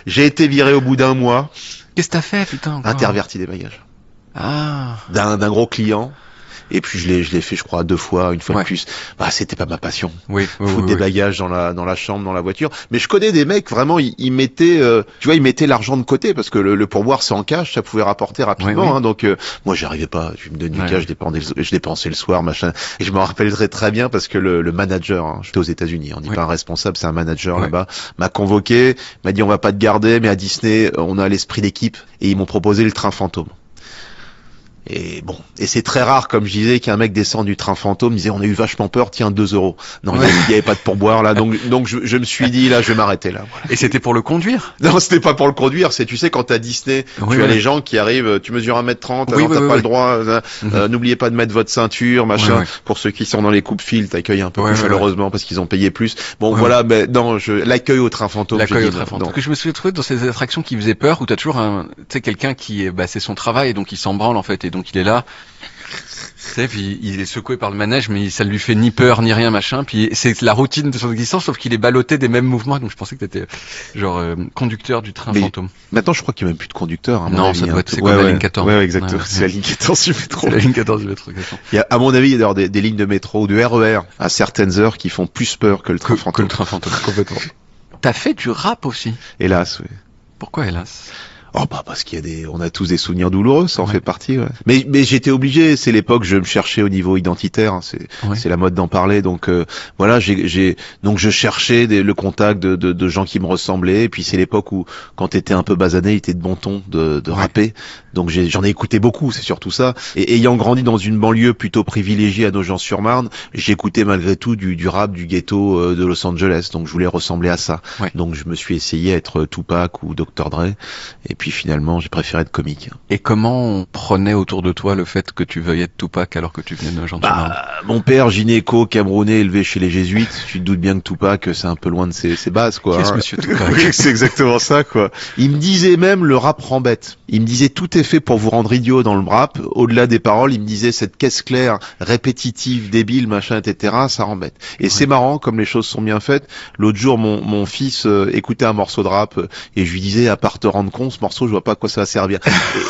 j'ai été viré au bout d'un mois. Qu'est-ce que t'as fait, putain? Interverti des bagages. Ah. D'un gros client. Et puis je l'ai fait, je crois, 2 fois, une fois de plus. Bah, c'était pas ma passion. Foutre des bagages dans la chambre, dans la voiture. Mais je connais des mecs, vraiment, ils mettaient, tu vois, ils mettaient l'argent de côté parce que le pourboire c'est en cash, ça pouvait rapporter rapidement. Hein, donc moi, j'arrivais pas. Je me donnais du cash, je dépensais le soir, machin. Et je me rappellerai très bien parce que le manager, hein, j'étais aux États-Unis, on dit pas un responsable, c'est un manager là-bas, m'a convoqué, m'a dit on va pas te garder, mais à Disney, on a l'esprit d'équipe et ils m'ont proposé le train fantôme. Et bon, et c'est très rare, comme je disais, qu'un mec descend du train fantôme, disait on a eu vachement peur, tiens 2 €. Non, il y avait pas de pourboire là, donc je me suis dit là, je vais m'arrêter là. Voilà. Et c'était pour le conduire? Non, c'était pas pour le conduire. C'est, tu sais, quand t'as Disney, tu as les gens qui arrivent, tu mesures 1m30, alors t'as pas le droit. N'oubliez pas de mettre votre ceinture, machin. Pour ceux qui sont dans les coupes-fils, t'accueilles un peu plus chaleureusement parce qu'ils ont payé plus. Bon, voilà, mais non, l'accueil au train fantôme. L'accueil au train fantôme. Parce que je me suis trouvé dans ces attractions qui faisaient peur, où t'as toujours tu sais, quelqu'un qui, c'est son travail, et donc il s'en branle en fait, et donc il est là. Puis il est secoué par le manège, mais ça lui fait ni peur ni rien, machin. Puis c'est la routine de son existence, sauf qu'il est ballotté des mêmes mouvements. Donc je pensais que t'étais genre conducteur du train fantôme. Maintenant, je crois qu'il n'y a même plus de conducteur. Hein, non, ça doit être la ligne 14. Ouais, exactement. C'est la ligne 14 du métro. C'est la ligne 14 du métro. Il y a, à mon avis, il y a d'ailleurs des lignes de métro ou de RER à certaines heures qui font plus peur que le train fantôme. Que le train fantôme, complètement. T'as fait du rap aussi? Hélas, oui. Pourquoi hélas? Oh bah parce qu'il y a on a tous des souvenirs douloureux, ça en fait partie. Mais j'étais obligé, c'est l'époque, je me cherchais au niveau identitaire, hein, c'est la mode d'en parler, donc voilà, donc je cherchais le contact de gens qui me ressemblaient, et puis c'est l'époque où quand t'étais un peu basané, il était de bon ton de rapper, donc j'en ai écouté beaucoup, c'est surtout ça. Et ayant grandi dans une banlieue plutôt privilégiée à Nogent-sur-Marne, j'écoutais malgré tout du rap du ghetto de Los Angeles, donc je voulais ressembler à ça. Donc je me suis essayé à être Tupac ou Dr Dre, et puis finalement j'ai préféré être comique. Et comment on prenait autour de toi le fait que tu veuillais être Tupac alors que tu venais de Nogent-sur-Marne? Mon père, gynéco, camerounais, élevé chez les jésuites, tu te doutes bien que Tupac, c'est un peu loin de ses bases, quoi. Qu'est-ce monsieur Tupac? Oui, c'est exactement ça, quoi. Il me disait même le rap rend bête. Il me disait tout est fait pour vous rendre idiot dans le rap. Au-delà des paroles, il me disait cette caisse claire, répétitive, débile, machin, etc., ça rend bête. Et c'est marrant, comme les choses sont bien faites. L'autre jour, mon fils écoutait un morceau de rap et je lui disais, à part te rendre con, ce morceau, je vois pas à quoi ça va servir.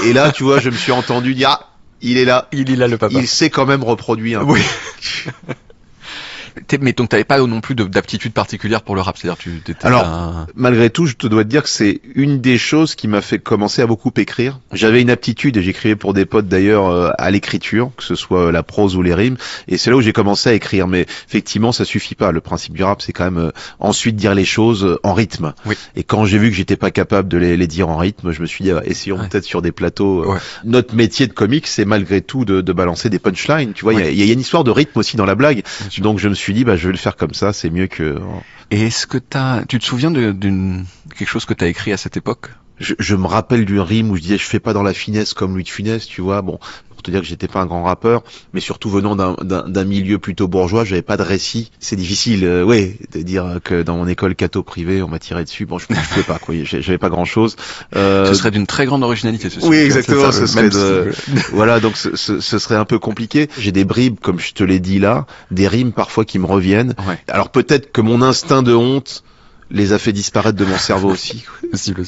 Et là, tu vois, je me suis entendu dire, il est là. Il est là, le papa. Il sait quand même reproduire. Oui. Mais donc t'avais pas non plus d'aptitude particulière pour le rap, c'est-à-dire tu t'étais malgré tout, je te dois te dire que c'est une des choses qui m'a fait commencer à beaucoup écrire. J'avais une aptitude, et j'écrivais pour des potes d'ailleurs à l'écriture, que ce soit la prose ou les rimes, et c'est là où j'ai commencé à écrire. Mais effectivement, ça suffit pas. Le principe du rap, c'est quand même ensuite dire les choses en rythme. Et quand j'ai vu que j'étais pas capable de les dire en rythme, je me suis dit essayons peut-être sur des plateaux. Notre métier de comique, c'est malgré tout de balancer des punchlines. Tu vois, il y a une histoire de rythme aussi dans la blague. Donc je me suis dit je vais le faire comme ça, c'est mieux que. Et est-ce que tu te souviens quelque chose que t'as écrit à cette époque? Je me rappelle d'une rime où je disais je fais pas dans la finesse comme Louis de Funès, tu vois. Bon, pour te dire que j'étais pas un grand rappeur, mais surtout venant d'un milieu plutôt bourgeois, j'avais pas de récit. C'est difficile, de dire que dans mon école catho privée, on m'a tiré dessus. Bon, je pouvais pas, quoi. J'avais pas grand chose. Ce serait d'une très grande originalité, ce Oui, exactement. Ce serait voilà, donc ce serait un peu compliqué. J'ai des bribes, comme je te l'ai dit là, des rimes parfois qui me reviennent. Alors peut-être que mon instinct de honte les a fait disparaître de mon cerveau aussi. Possible.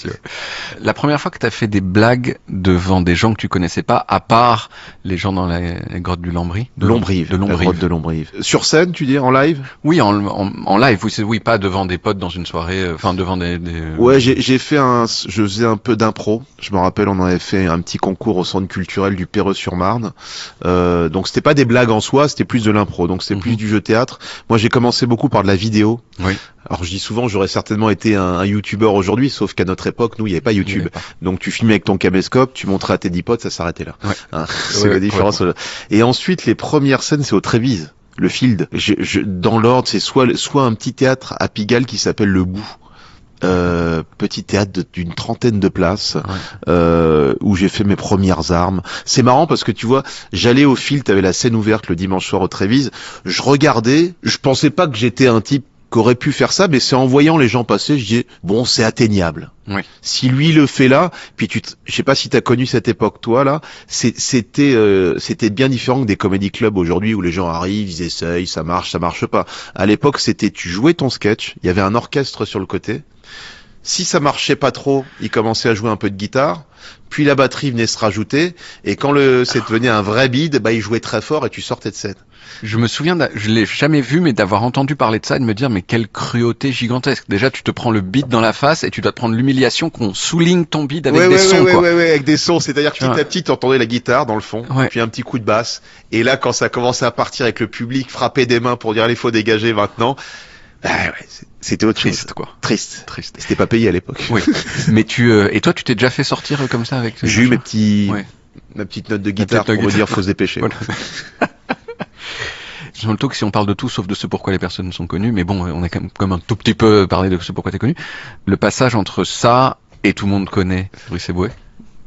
La première fois que t'as fait des blagues devant des gens que tu connaissais pas, à part les gens dans la grotte du Lombrive. La grotte de Lombrive. Sur scène, tu dis, en live? Oui, en live. Oui, pas devant des potes dans une soirée, devant des... Ouais, je faisais un peu d'impro. Je me rappelle, on avait fait un petit concours au centre culturel du Perreux-sur-Marne. Donc c'était pas des blagues en soi, c'était plus de l'impro. Donc c'était plus du jeu théâtre. Moi, j'ai commencé beaucoup par de la vidéo. Oui. Alors je dis souvent, j'aurais certainement été un youtubeur aujourd'hui, sauf qu'à notre époque, nous, il n'y avait pas YouTube. Donc tu filmais avec ton caméscope, tu montrais à tes 10 potes, ça s'arrêtait là. C'est la différence. Et ensuite, les premières scènes, c'est au Trévise, le Field. Dans l'ordre, c'est soit un petit théâtre à Pigalle qui s'appelle Le Bout. Petit théâtre d'une 30aine de places, où j'ai fait mes premières armes. C'est marrant parce que tu vois, j'allais au Field, t'avais la scène ouverte le dimanche soir au Trévise, je regardais, je pensais pas que j'étais un type qu'aurait pu faire ça, mais c'est en voyant les gens passer, je dis bon, c'est atteignable. Si lui le fait là, puis je sais pas si t'as connu cette époque toi là, c'était bien différent que des comedy clubs aujourd'hui où les gens arrivent, ils essayent, ça marche pas. À l'époque, c'était tu jouais ton sketch, il y avait un orchestre sur le côté. Si ça marchait pas trop, ils commençaient à jouer un peu de guitare. puis la batterie venait se rajouter, et quand c'est devenu un vrai bide, il jouait très fort et tu sortais de scène. Je me souviens, je l'ai jamais vu, mais d'avoir entendu parler de ça et de me dire, mais quelle cruauté gigantesque. Déjà, tu te prends le beat dans la face et tu dois te prendre l'humiliation qu'on souligne ton beat avec des sons, quoi. Ouais, avec des sons. C'est-à-dire que petit à petit, t'entendais la guitare dans le fond, puis un petit coup de basse. Et là, quand ça commençait à partir avec le public, frapper des mains pour dire, il faut dégager maintenant. C'était autre chose. Triste, quoi. Triste. C'était pas payé à l'époque. Oui. Mais et toi, tu t'es déjà fait sortir comme ça avec J'ai eu ma petite note de guitare pour me dire, faut se dépêcher. Voilà. J'ai le que si on parle de tout sauf de ce pourquoi les personnes sont connues, mais bon, on a comme un tout petit peu parlé de ce pourquoi t'es connu. Le passage entre ça et tout le monde connaît Fabrice Eboué.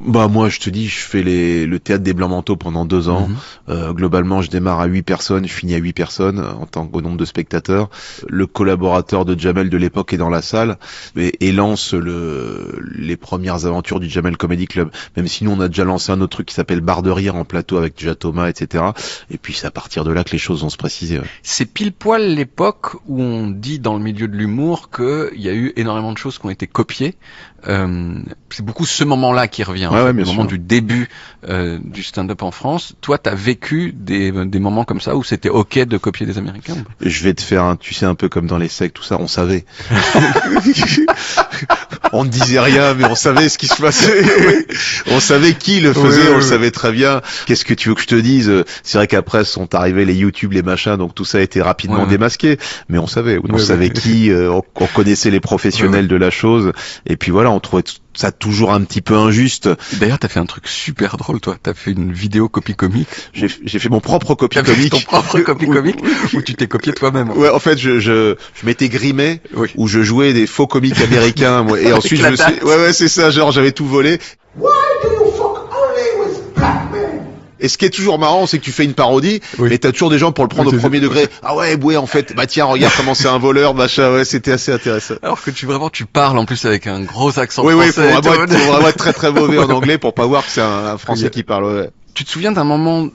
Moi, je te dis, je fais le théâtre des Blancs-Manteaux pendant 2 ans. Globalement, je démarre à 8 personnes, je finis à 8 personnes en tant qu'au nombre de spectateurs. Le collaborateur de Jamel de l'époque est dans la salle et lance les premières aventures du Jamel Comedy Club. Même si nous, on a déjà lancé un autre truc qui s'appelle Bar de Rire en plateau avec déjà Thomas, etc. Et puis, c'est à partir de là que les choses vont se préciser. Ouais. C'est pile poil l'époque où on dit dans le milieu de l'humour qu'il y a eu énormément de choses qui ont été copiées. C'est beaucoup ce moment-là qui revient. Le moment du début du stand-up en France. Toi, t'as vécu des moments comme ça où c'était ok de copier des Américains? Je vais te faire un peu comme dans les sectes, tout ça, on savait. On ne disait rien, mais on savait ce qui se passait. On savait qui le faisait, on le savait très bien. Qu'est-ce que tu veux que je te dise? C'est vrai qu'après sont arrivés les YouTube, les machins, donc tout ça a été rapidement démasqué. Mais on savait, on savait qui, on connaissait les professionnels de la chose. Et puis voilà, on trouvait ça toujours un petit peu injuste. D'ailleurs, t'as fait un truc super drôle, toi. T'as fait une vidéo copie comique. J'ai fait mon propre copie comique. Ton propre copie comique où tu t'es copié toi-même. Ouais, en fait, je m'étais grimé, où je jouais des faux comiques américains, moi, et ensuite c'est ça, genre j'avais tout volé. Why do you fuck only with black men? Et ce qui est toujours marrant, c'est que tu fais une parodie, mais t'as toujours des gens pour le prendre au premier degré. Ah ouais, Eboué, en fait, tiens, regarde comment c'est un voleur, machin, ouais, c'était assez intéressant. Alors que tu parles en plus avec un gros accent français. Oui, faut vraiment être très très mauvais en anglais pour pas voir que c'est un français qui parle, ouais. Tu te souviens d'un moment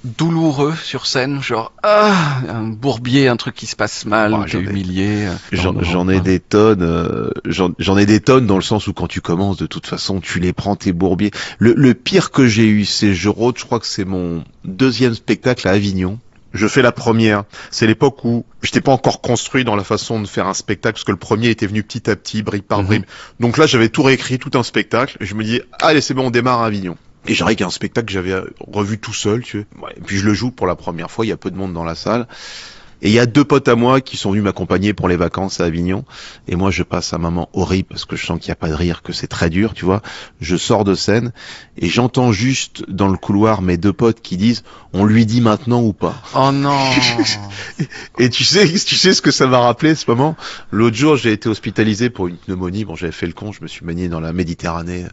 douloureux sur scène, genre un bourbier, un truc qui se passe mal, t'es humilié. J'en ai des tonnes, j'en ai des tonnes dans le sens où quand tu commences, de toute façon, tu les prends tes bourbiers. Le pire que j'ai eu, c'est je crois que c'est mon 2e spectacle à Avignon. Je fais la première. C'est l'époque où j'étais pas encore construit dans la façon de faire un spectacle, parce que le premier était venu petit à petit, brique par brique. Donc là, j'avais tout réécrit, tout un spectacle, et je me dis, allez, c'est bon, on démarre à Avignon. Et j'arrive qu'il y a un spectacle que j'avais revu tout seul, tu vois. Ouais, et puis je le joue pour la première fois, il y a peu de monde dans la salle. Et il y a 2 potes à moi qui sont venus m'accompagner pour les vacances à Avignon. Et moi, je passe un moment horrible parce que je sens qu'il n'y a pas de rire, que c'est très dur, tu vois. Je sors de scène et j'entends juste dans le couloir mes 2 potes qui disent « On lui dit maintenant ou pas ?» Oh non. Et tu sais ce que ça m'a rappelé ce moment? L'autre jour, j'ai été hospitalisé pour une pneumonie. Bon, j'avais fait le con, je me suis manié dans la Méditerranée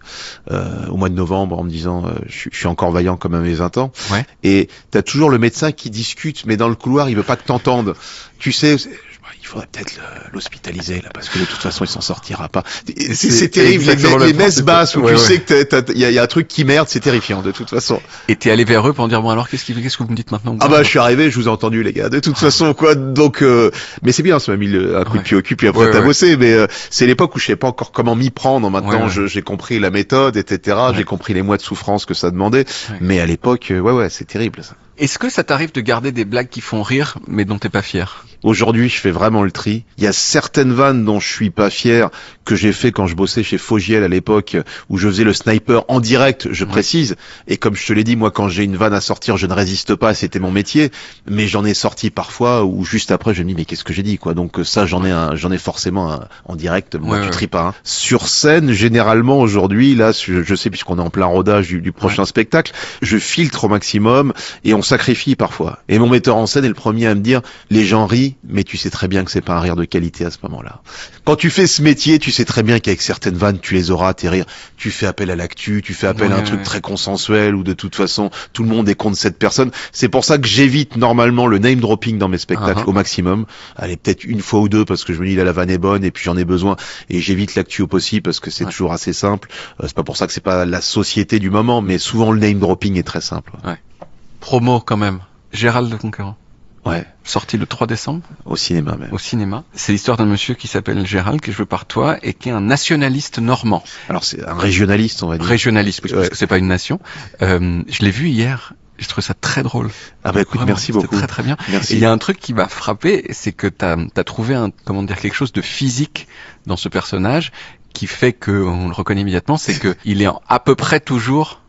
au mois de novembre en me disant je suis encore vaillant comme à mes 20 ans. Ouais. Et t'as toujours le médecin qui discute, mais dans le couloir, il veut pas que t'entendes. Tu sais, il faudrait peut-être l'hospitaliser là, parce que de toute façon, il s'en sortira pas. C'est terrible, les messes basses où tu sais que il y a un truc qui merde, c'est terrifiant de toute façon. Et t'es allé vers eux pour dire bon alors qu'est-ce que vous me dites maintenant? Je suis arrivé, je vous ai entendu les gars. De toute façon quoi, donc mais c'est bien, ça m'a mis un coup de pied au cul puis après t'as bossé. Mais c'est l'époque où je savais pas encore comment m'y prendre. Maintenant, j'ai compris la méthode, etc. J'ai compris les mois de souffrance que ça demandait. Mais à l'époque, c'est terrible ça. Est-ce que ça t'arrive de garder des blagues qui font rire, mais dont t'es pas fier? Aujourd'hui, je fais vraiment le tri. Il y a certaines vannes dont je suis pas fier, que j'ai fait quand je bossais chez Fogiel à l'époque, où je faisais le sniper en direct, je précise. Et comme je te l'ai dit, moi, quand j'ai une vanne à sortir, je ne résiste pas, c'était mon métier. Mais j'en ai sorti parfois, où juste après, je me dis, mais qu'est-ce que j'ai dit, quoi. Donc ça, j'en ai forcément en direct. Moi, tu tries pas. Hein. Sur scène, généralement, aujourd'hui, là, je sais, puisqu'on est en plein rodage du prochain spectacle, je filtre au maximum, et on sacrifie parfois. Et mon metteur en scène est le premier à me dire, les gens rient, mais tu sais très bien que c'est pas un rire de qualité à ce moment-là. Quand tu fais ce métier, tu sais très bien qu'avec certaines vannes, tu les auras, tes rires. Tu fais appel à l'actu, tu fais appel à un truc très consensuel, ou de toute façon, tout le monde est contre cette personne. C'est pour ça que j'évite normalement le name dropping dans mes spectacles au maximum. Allez, peut-être une fois ou deux, parce que je me dis, là, la vanne est bonne, et puis j'en ai besoin, et j'évite l'actu au possible, parce que c'est toujours assez simple. C'est pas pour ça que c'est pas la société du moment, mais souvent le name dropping est très simple. Promo quand même. Gérald de Conquérant. Ouais. Sorti le 3 décembre. Au cinéma même. Au cinéma. C'est l'histoire d'un monsieur qui s'appelle Gérald, qui est joué par toi, et qui est un nationaliste normand. Alors c'est un régionaliste, on va dire. Régionaliste, parce que c'est pas une nation. Je l'ai vu hier. J'ai trouvé ça très drôle. Ah bah écoute, vraiment, merci beaucoup. Très très bien. Merci. Et il y a un truc qui m'a frappé, c'est que t'as trouvé quelque chose de physique dans ce personnage qui fait que on le reconnaît immédiatement, c'est que il est à peu près toujours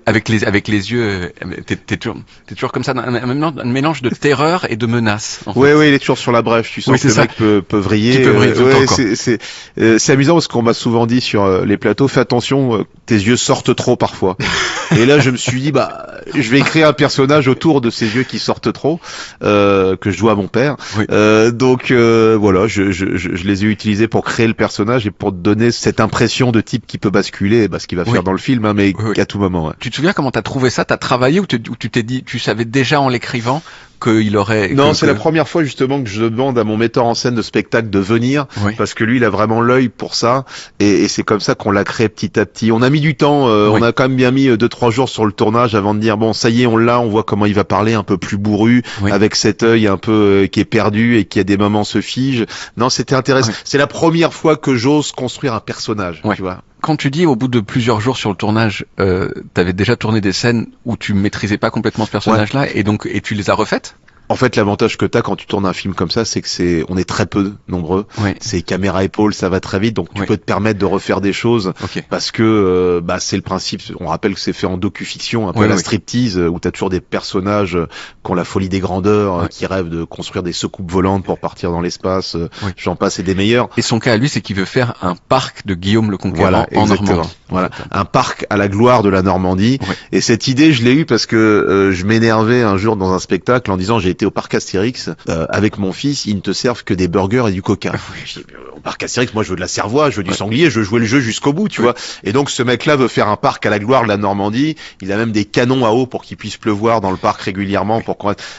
avec les yeux. T'es toujours comme ça, un mélange de terreur et de menace. Oui, il est toujours sur la brèche. Tu sens que le mec peut vriller. Qui peut vriller tout le temps. C'est amusant parce qu'on m'a souvent dit sur les plateaux, fais attention, tes yeux sortent trop parfois. Et là, je me suis dit, je vais créer un personnage autour de ces yeux qui sortent trop, que je dois à mon père. Oui. Donc voilà, je les ai utilisés pour créer le personnage et pour donner cette impression de type qui peut basculer, ce qu'il va faire dans le film, hein, mais qu'à tout moment. Ouais. Tu te souviens comment t'as trouvé ça? T'as travaillé ou tu t'es dit, tu savais déjà en l'écrivant qu'il aurait... Non, c'est la première fois justement que je demande à mon metteur en scène de spectacle de venir, parce que lui, il a vraiment l'œil pour ça, et c'est comme ça qu'on l'a créé petit à petit. On a mis du temps, on a quand même bien mis 2-3 jours sur le tournage avant de dire, bon, ça y est, on voit comment il va parler, un peu plus bourru, avec cet œil un peu qui est perdu et qui à des moments se fige. Non, c'était intéressant. Oui. C'est la première fois que j'ose construire un personnage, tu vois. Quand tu dis au bout de plusieurs jours sur le tournage, t'avais déjà tourné des scènes où tu maîtrisais pas complètement ce personnage-là, et tu les as refaites? En fait, l'avantage que t'as quand tu tournes un film comme ça, c'est que on est très peu nombreux. C'est caméra épaule, ça va très vite, donc tu peux te permettre de refaire des choses parce que c'est le principe. On rappelle que c'est fait en docu-fiction, un peu à la striptease, où t'as toujours des personnages qui ont la folie des grandeurs, qui rêvent de construire des soucoupes volantes pour partir dans l'espace. J'en passe, et des meilleurs. Et son cas à lui, c'est qu'il veut faire un parc de Guillaume le Conquérant en Normandie. Voilà, un parc à la gloire de la Normandie. Et cette idée, je l'ai eue parce que je m'énervais un jour dans un spectacle en disant, j'ai été au parc Astérix avec mon fils, ils ne te servent que des burgers et du coca. Au parc Astérix, moi je veux de la cervoise, je veux du sanglier, je veux jouer le jeu jusqu'au bout, tu vois. Et donc ce mec-là veut faire un parc à la gloire de la Normandie. Il a même des canons à eau pour qu'il puisse pleuvoir dans le parc régulièrement.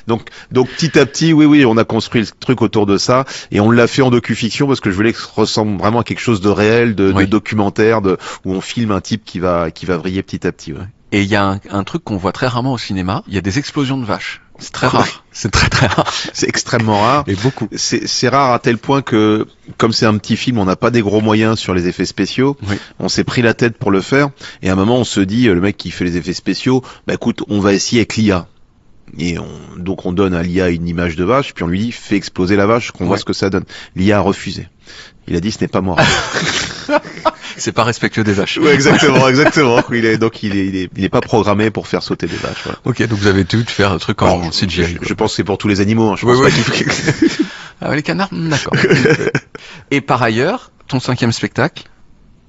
Donc petit à petit, on a construit le truc autour de ça, et on l'a fait en docu-fiction parce que je voulais que ça ressemble vraiment à quelque chose de réel, de documentaire, où on filme un type qui va vriller petit à petit. Et il y a un truc qu'on voit très rarement au cinéma, il y a des explosions de vaches. C'est très rare. C'est très très rare. C'est extrêmement rare. Et beaucoup. C'est rare à tel point que, comme c'est un petit film, on n'a pas des gros moyens sur les effets spéciaux. On s'est pris la tête pour le faire. Et à un moment, on se dit, le mec qui fait les effets spéciaux, écoute, on va essayer avec l'IA. Et donc on donne à l'IA une image de vache, puis on lui dit, fais exploser la vache, qu'on voit ce que ça donne. L'IA a refusé. Il a dit, ce n'est pas moi. C'est pas respectueux des vaches. Ouais, exactement. Il est pas programmé pour faire sauter des vaches. Voilà. Ok, donc vous avez dû faire un truc en CGI. Je pense que c'est pour tous les animaux. Je pense pas Ah, les canards, d'accord. Et par ailleurs, ton 5e spectacle,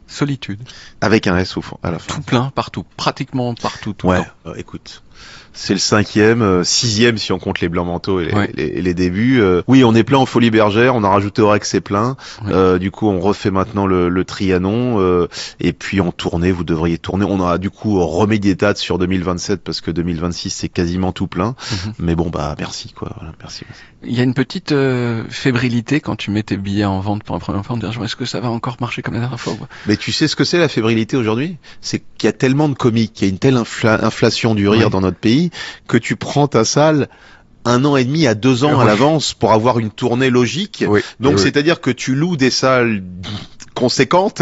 Solitude. Avec un S au fond, à la fin. Tout plein, partout, pratiquement partout, tout le temps. Écoute. C'est le 5e, 6e si on compte les blancs manteaux et les débuts. Oui, on est plein en Folie Bergère, on a rajouté Orex, c'est plein. Du coup, on refait maintenant le Trianon. Et puis en tournée, vous devriez tourner. On a du coup remis des dates sur 2027 parce que 2026 c'est quasiment tout plein. Mais bon, merci quoi. Voilà, merci. Il y a une petite fébrilité quand tu mets tes billets en vente pour la première fois, en disant est-ce que ça va encore marcher comme la dernière fois? Mais tu sais ce que c'est la fébrilité aujourd'hui? C'est qu'il y a tellement de comiques, qu'il y a une telle inflation du rire dans notre pays, que tu prends ta salle 1 an et demi à 2 ans à l'avance pour avoir une tournée logique. Donc c'est-à-dire que tu loues des salles conséquentes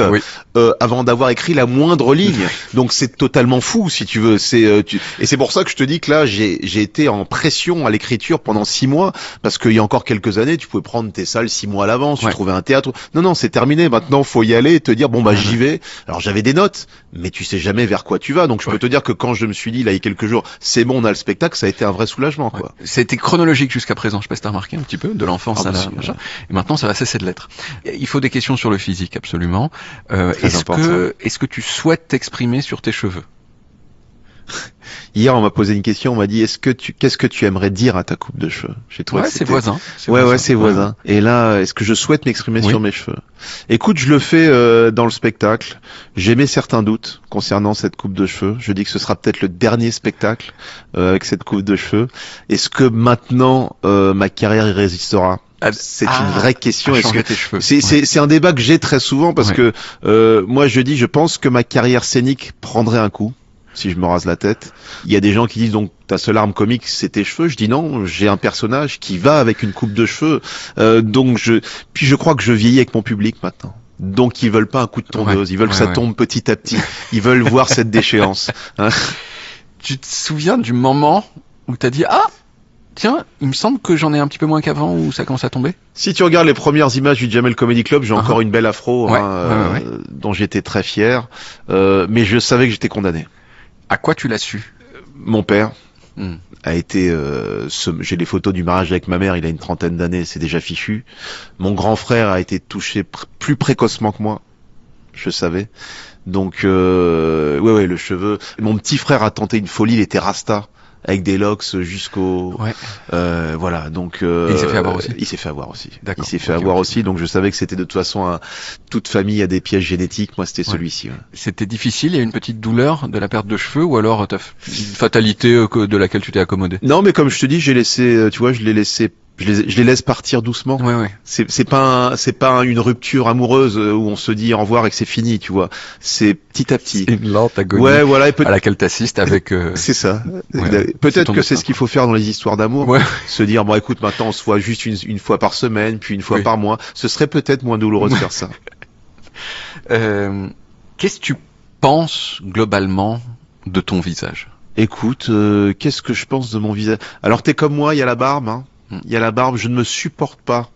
avant d'avoir écrit la moindre ligne. Donc c'est totalement fou si tu veux. Et c'est pour ça que je te dis que là j'ai été en pression à l'écriture pendant 6 mois, parce qu'il y a encore quelques années tu pouvais prendre tes salles 6 mois à l'avance, tu trouvais un théâtre. Non, c'est terminé. Maintenant faut y aller et te dire j'y vais. Alors j'avais des notes, mais tu sais jamais vers quoi tu vas. Donc je peux te dire que quand je me suis dit là il y a quelques jours c'est bon, on a le spectacle, ça a été un vrai soulagement quoi. C'était chronologique jusqu'à présent, je sais pas si t'as remarqué un petit peu, de l'enfance à l'âge. Et maintenant ça va cesser de l'être. Il faut des questions sur le physique, absolument. Est-ce que tu souhaites t'exprimer sur tes cheveux? Hier, on m'a posé une question, on m'a dit qu'est-ce que tu aimerais dire à ta coupe de cheveux? J'ai trouvé c'est voisin. C'est voisin. Et là, est-ce que je souhaite m'exprimer sur mes cheveux? Écoute, je le fais dans le spectacle. J'ai mes certains doutes concernant cette coupe de cheveux. Je dis que ce sera peut-être le dernier spectacle avec cette coupe de cheveux. Est-ce que maintenant ma carrière y résistera? C'est une vraie question. C'est un débat que j'ai très souvent parce que moi je pense que ma carrière scénique prendrait un coup. si je me rase la tête. Il y a des gens qui disent donc ta seule arme comique c'est tes cheveux. Je dis non, j'ai un personnage qui va avec une coupe de cheveux. Puis je crois que je vieillis avec mon public maintenant. Donc ils veulent pas un coup de tondeuse, ils veulent que ça tombe petit à petit. Ils veulent voir cette déchéance. Hein. Tu te souviens du moment où t'as dit ah tiens, il me semble que j'en ai un petit peu moins qu'avant où ça commence à tomber. Si tu regardes les premières images du Jamel Comedy Club, j'ai encore une belle afro dont j'étais très fier, mais je savais que j'étais condamné. À quoi tu l'as su? Mon père a été... j'ai les photos du mariage avec ma mère, il a une 30aine d'années, c'est déjà fichu. Mon grand frère a été touché plus précocement que moi, je savais. Donc, le cheveu... Mon petit frère a tenté une folie, il était rasta. Avec des locks jusqu'au voilà, donc il s'est fait avoir aussi. Il s'est fait avoir aussi. D'accord. Il s'est fait avoir aussi, donc je savais que c'était de toute façon toute famille a des pièges génétiques. Moi, c'était celui-ci. Ouais. C'était difficile. Il y a une petite douleur de la perte de cheveux, ou alors t'as une fatalité de laquelle tu t'es accommodé? Non, mais comme je te dis, j'ai laissé, tu vois, je les laisse partir doucement. Ouais. C'est pas une rupture amoureuse où on se dit au revoir et que c'est fini, tu vois. C'est petit à petit. C'est une lente agonie. Ouais, voilà, à laquelle t'assistes avec. C'est ça. Ouais, peut-être que c'est ce qu'il faut faire dans les histoires d'amour. Ouais. Se dire bon, écoute, maintenant on se voit juste une fois par semaine, puis une fois par mois. Ce serait peut-être moins douloureux de faire ça. Qu'est-ce que tu penses globalement de ton visage? Écoute, qu'est-ce que je pense de mon visage? Alors t'es comme moi, il y a la barbe. Hein. Il y a la barbe, je ne me supporte pas.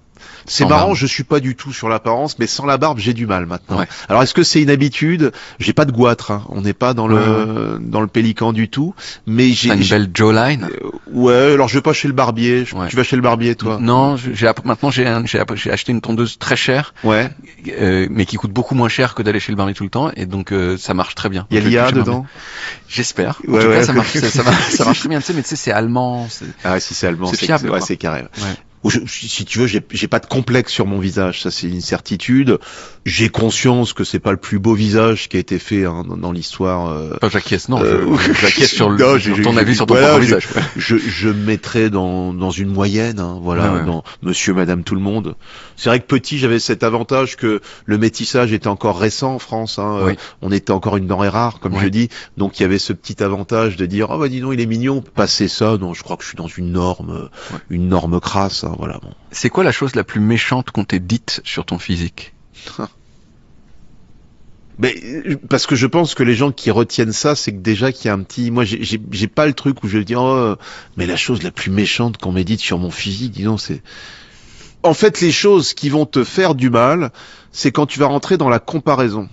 C'est marrant, je suis pas du tout sur l'apparence, mais sans la barbe, j'ai du mal maintenant. Ouais. Alors est-ce que c'est une habitude? J'ai pas de goitre, hein. On n'est pas dans le pélican du tout, mais j'ai une belle jawline. Ouais, alors je vais pas chez le barbier. Tu vas chez le barbier, toi? Non, maintenant j'ai acheté une tondeuse très chère. Ouais. Mais qui coûte beaucoup moins cher que d'aller chez le barbier tout le temps, et donc ça marche très bien. Il y a l'IA dedans? J'espère. En tout cas, ça marche très bien. Tu sais, c'est allemand. Ah si c'est allemand, c'est fiable. Ouais, c'est carré. Ouais. Si tu veux, j'ai pas de complexe sur mon visage, ça c'est une certitude. J'ai conscience que c'est pas le plus beau visage qui a été fait dans l'histoire. Pas j'acquiesce, non. J'acquiesce sur ton avis sur ton propre visage. Je mettrais dans une moyenne, hein, voilà, dans Monsieur, Madame, tout le monde. C'est vrai que petit, j'avais cet avantage que le métissage était encore récent en France. Hein, on était encore une denrée rare, comme je dis. Donc il y avait ce petit avantage de dire, ah bah dis donc, il est mignon. Passer ça, non, je crois que je suis dans une norme crasse. Hein, voilà. Bon. C'est quoi la chose la plus méchante qu'on t'ait dite sur ton physique? Mais parce que je pense que les gens qui retiennent ça, c'est que déjà qu'il y a un petit... Moi, j'ai pas le truc où je vais dire mais la chose la plus méchante qu'on m'ait dite sur mon physique, disons, c'est... En fait, les choses qui vont te faire du mal, c'est quand tu vas rentrer dans la comparaison.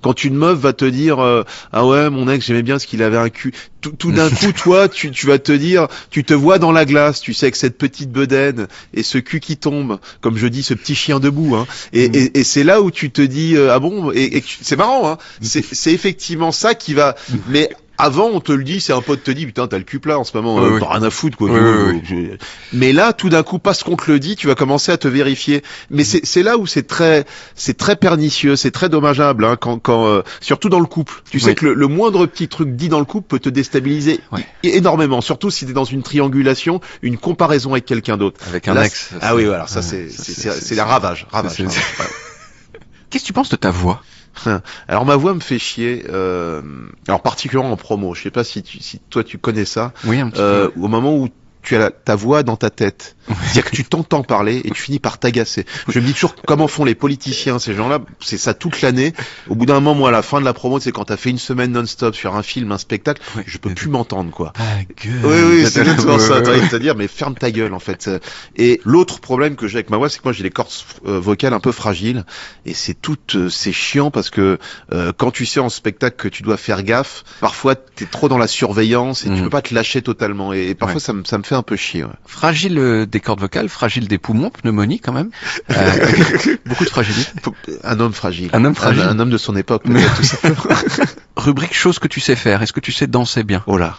Quand une meuf va te dire ah ouais, mon ex, j'aimais bien ce qu'il avait un cul. Tout d'un coup, toi, tu vas te dire, tu te vois dans la glace, tu sais que cette petite bedaine et ce cul qui tombe, comme je dis, ce petit chien debout, hein. Et c'est là où tu te dis ah bon, et c'est marrant, hein. C'est effectivement ça qui va. Mais avant, on te le dit, c'est un pote te dit, putain, t'as le cul plat en ce moment, t'as rien à foutre, quoi. Mais là, tout d'un coup, parce qu'on te le dit, tu vas commencer à te vérifier. Mais c'est là où c'est très pernicieux, c'est très dommageable, hein, quand surtout dans le couple. Tu sais que le moindre petit truc dit dans le couple peut te déstabiliser énormément, surtout si t'es dans une triangulation, une comparaison avec quelqu'un d'autre. Avec un ex. Ah oui, voilà, ça c'est la ravage. Qu'est-ce que tu penses de ta voix? Alors ma voix me fait chier, alors particulièrement en promo. Je sais pas si toi tu connais ça. Oui, un petit peu. Au moment où tu as ta voix dans ta tête, c'est-à-dire que tu t'entends parler et tu finis par t'agacer. Je me dis toujours comment font les politiciens, ces gens-là. C'est ça toute l'année. Au bout d'un moment, moi, à la fin de la promo, c'est quand t'as fait une semaine non-stop sur un film, un spectacle, je peux plus m'entendre, quoi. Oui, c'est exactement ça. C'est-à-dire, mais ferme ta gueule, en fait. Et l'autre problème que j'ai avec ma voix, c'est que moi, j'ai les cordes vocales un peu fragiles. Et c'est chiant parce que quand tu sais en spectacle que tu dois faire gaffe, parfois t'es trop dans la surveillance et tu peux pas te lâcher totalement. Et parfois, ça me fait un peu chier. Fragile des cordes vocales, fragile des poumons, pneumonie quand même. Beaucoup de fragilité. Un homme fragile. Un homme fragile. Un homme de son époque, peut-être, tout simplement. Rubrique choses que tu sais faire. Est-ce que tu sais danser bien? Oh là.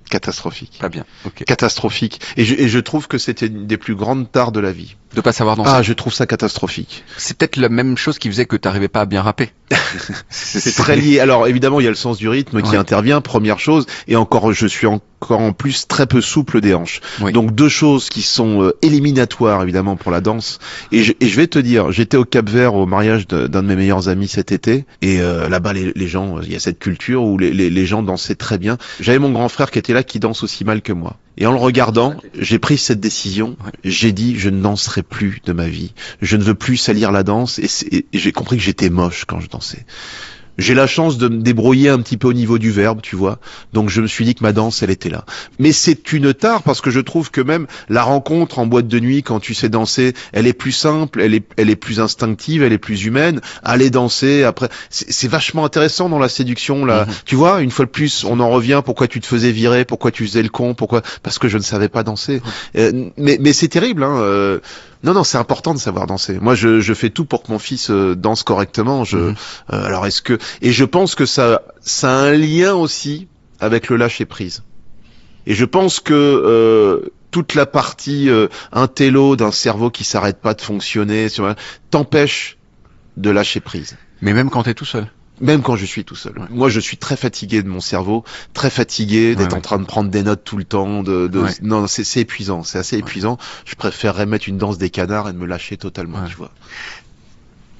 Catastrophique. Pas bien. Ok. Catastrophique. Et je trouve que c'était une des plus grandes tares de la vie. De pas savoir danser. Ah, je trouve ça catastrophique. C'est peut-être la même chose qui faisait que t'arrivais pas à bien rapper. C'est très lié. Alors évidemment, il y a le sens du rythme qui intervient, première chose, et encore, je suis encore en plus très peu souple des hanches. Oui. Donc deux choses qui sont éliminatoires évidemment pour la danse. Et je vais te dire, j'étais au Cap-Vert au mariage d'un de mes meilleurs amis cet été, et là-bas les gens, il y a cette culture où les gens dansaient très bien. J'avais mon grand frère qui était là, qui danse aussi mal que moi. Et en le regardant, j'ai pris cette décision. J'ai dit, je ne danserai plus de ma vie. Je ne veux plus salir la danse. Et j'ai compris que j'étais moche quand je dansais. J'ai la chance de me débrouiller un petit peu au niveau du verbe, tu vois. Donc je me suis dit que ma danse, elle était là. Mais c'est une tare parce que je trouve que même la rencontre en boîte de nuit, quand tu sais danser, elle est plus simple, elle est plus instinctive, elle est plus humaine. Aller danser après, c'est vachement intéressant dans la séduction là. Tu vois, une fois de plus, on en revient. Pourquoi tu te faisais virer? Pourquoi tu faisais le con? Pourquoi? Parce que je ne savais pas danser. Mais c'est terrible, hein. Non, c'est important de savoir danser. Moi, je fais tout pour que mon fils danse correctement. Alors, et je pense que ça a un lien aussi avec le lâcher prise. Et je pense que toute la partie intello d'un cerveau qui s'arrête pas de fonctionner t'empêche de lâcher prise. Mais même quand t'es tout seul. Même quand je suis tout seul. Ouais. Moi, je suis très fatigué de mon cerveau, très fatigué d'être en train de prendre des notes tout le temps. Non, c'est épuisant, c'est assez épuisant. Je préférerais mettre une danse des canards et de me lâcher totalement, tu vois.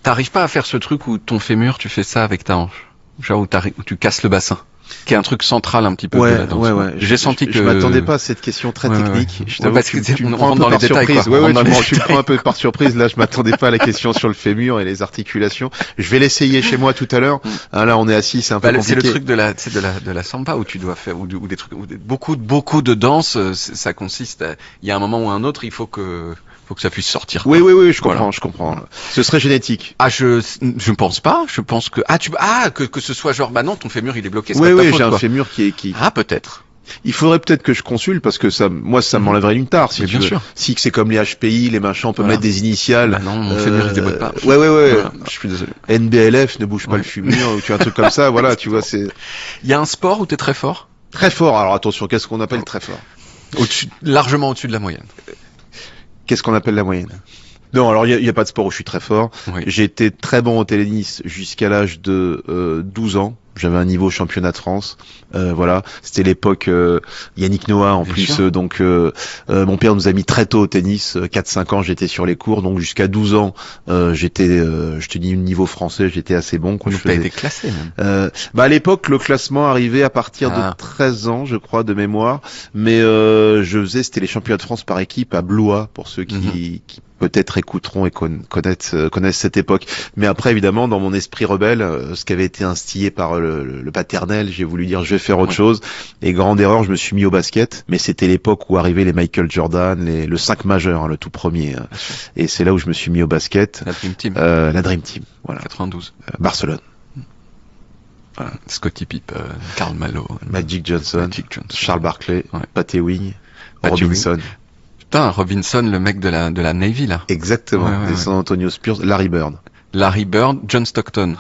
T'arrives pas à faire ce truc où ton fémur, tu fais ça avec ta hanche, genre où tu casses le bassin, qui est un truc central un petit peu de la danse. Ouais. J'ai senti que je m'attendais pas à cette question très technique. Je parce que tu me prends dans les détails. Tu me prends un peu par surprise. Là, je m'attendais pas à la question sur le fémur et les articulations. Je vais l'essayer chez moi tout à l'heure. Là, on est assis, c'est un peu compliqué. C'est le truc de la samba où tu dois faire ou des trucs beaucoup de danse. Ça consiste. Il y a un moment ou un autre, il faut que ça puisse sortir. Oui, je comprends. Ce serait génétique. Ah, je ne pense pas. Je pense que que ce soit genre non, ton fémur il est bloqué. Oui, j'ai un fémur qui. Ah, peut-être. Il faudrait peut-être que je consulte parce que ça m'enlèverait une tare si tu veux. Sûr. Si c'est comme les HPI, les machins, on peut mettre des initiales. Non, mon fémur il déboîte pas. Ouais. Voilà, je suis désolé. NBLF, ne bouge pas le fémur, ou tu as un truc comme ça. Voilà, tu vois, c'est. Il y a un sport où t'es très fort. Très fort. Alors attention, qu'est-ce qu'on appelle très fort? Largement au-dessus de la moyenne. Qu'est-ce qu'on appelle la moyenne? Non, alors il y a pas de sport où je suis très fort. Oui. J'ai été très bon au tennis jusqu'à l'âge de 12 ans. J'avais un niveau championnat de France. Voilà, c'était l'époque Yannick Noah en plus. Donc mon père nous a mis très tôt au tennis. 4-5 ans, j'étais sur les cours. Donc jusqu'à 12 ans, j'étais, je te dis, niveau français, j'étais assez bon. Donc t'as été classé même. À l'époque, le classement arrivait à partir de 13 ans, je crois, de mémoire. Mais c'était les championnats de France par équipe à Blois, pour ceux qui peut-être écouteront et connaissent cette époque. Mais après, évidemment, dans mon esprit rebelle, ce qui avait été instillé par le paternel, j'ai voulu dire je vais faire autre chose. Et grande erreur, je me suis mis au basket. Mais c'était l'époque où arrivaient les Michael Jordan, le 5 majeur, le tout premier. Et c'est là où je me suis mis au basket. La Dream Team. La Dream Team, voilà. 92. Barcelone. Voilà. Scottie Pippen, Karl Malone, Magic Johnson, Charles Barkley, Pat Ewing, Robinson. Putain, Robinson, le mec de la Navy, là. Exactement. Des San Antonio Spurs, Larry Bird, John Stockton.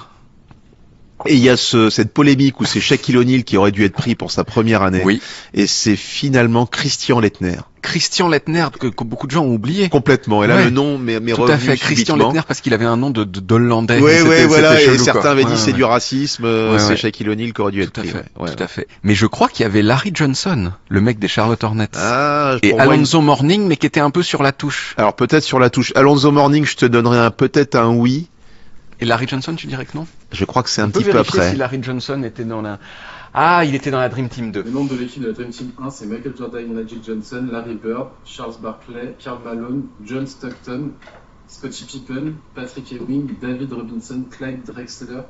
Et il y a cette polémique où c'est Shaquille O'Neal qui aurait dû être pris pour sa première année. Oui. Et c'est finalement Christian Laettner. Christian Laettner, que beaucoup de gens ont oublié. Complètement. Et là, le nom m'est revenu. Tout à fait. Christian Laettner, parce qu'il avait un nom d'Hollandais. Oui, voilà. Et certains avaient dit c'est du racisme. C'est Shaquille O'Neal qui aurait dû être pris. Tout à fait. Mais je crois qu'il y avait Larry Johnson, le mec des Charlotte Hornets. Et Alonzo Mourning, mais qui était un peu sur la touche. Alors peut-être sur la touche. Alonzo Mourning, je te donnerais peut-être un oui. Et Larry Johnson, tu dirais que non? Je crois que c'est un petit peu après. Si Larry Johnson était dans la... Ah, il était dans la Dream Team 2. Le nom de l'équipe de la Dream Team 1, c'est Michael Jordan, Magic Johnson, Larry Bird, Charles Barkley, Karl Malone, John Stockton, Scottie Pippen, Patrick Ewing, David Robinson, Clyde Drexler,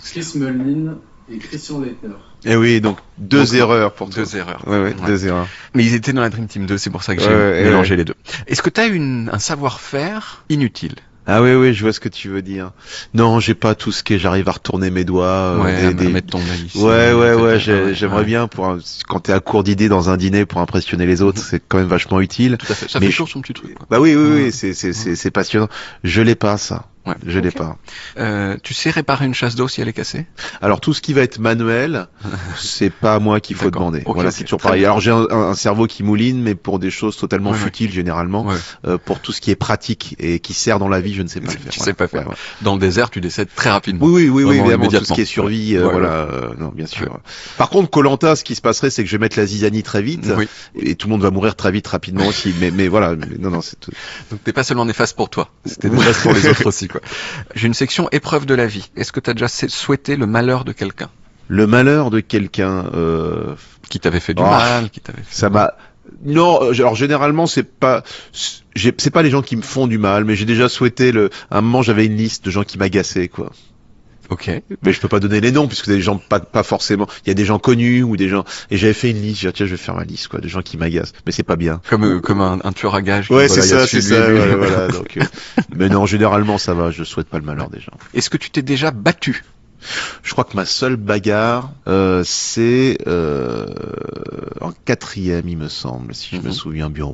Chris Mullin et Christian Laettner. Eh oui, donc deux erreurs pour toi. 2 erreurs. Ouais, 2 erreurs. Mais ils étaient dans la Dream Team 2, c'est pour ça que j'ai mélangé les deux. Est-ce que tu as un savoir-faire inutile? Ah oui, je vois ce que tu veux dire. Non, j'ai pas tout ce que j'arrive à retourner mes doigts. Mettre ton main ici. J'aimerais bien quand t'es à court d'idées dans un dîner pour impressionner les autres, c'est quand même vachement utile. Tout à fait. Ça fait toujours son petit truc. Quoi. Bah oui, c'est passionnant. Je l'ai pas ça. Ouais, je l'ai pas. Tu sais réparer une chasse d'eau si elle est cassée? Alors tout ce qui va être manuel, c'est pas à moi qu'il faut demander. Voilà, c'est toujours pareil. Alors j'ai un cerveau qui mouline, mais pour des choses totalement futiles généralement. Pour tout ce qui est pratique et qui sert dans la vie, je ne sais pas le faire. Tu sais pas faire. Dans le désert, tu décèdes très rapidement. Oui, évidemment. Tout ce qui est survie, non, bien sûr. Ouais. Par contre, Koh-Lanta, ce qui se passerait, c'est que je vais mettre la zizanie très vite, et tout le monde va mourir très vite, rapidement aussi. Mais voilà, non, c'est tout. Donc t'es pas seulement néfaste pour toi, c'était néfaste pour les autres aussi, quoi. J'ai une section épreuve de la vie. Est-ce que t'as déjà souhaité le malheur de quelqu'un? Le malheur de quelqu'un, qui t'avait fait du mal, qui t'avait fait. Ça m'a. Non, alors généralement c'est pas les gens qui me font du mal, mais j'ai déjà souhaité à un moment j'avais une liste de gens qui m'agaçaient, quoi. Ok. Mais je peux pas donner les noms puisque des gens pas forcément. Il y a des gens connus ou des gens. Et j'avais fait une liste. J'ai dit, tiens, je vais faire ma liste, quoi, de gens qui m'agacent. Mais c'est pas bien. Comme un tueur à gages. Ouais, c'est ça. Voilà. Donc, mais non, généralement ça va. Je souhaite pas le malheur des gens. Est-ce que tu t'es déjà battu? Je crois que ma seule bagarre, c'est en 4e, il me semble, si je me souviens bien.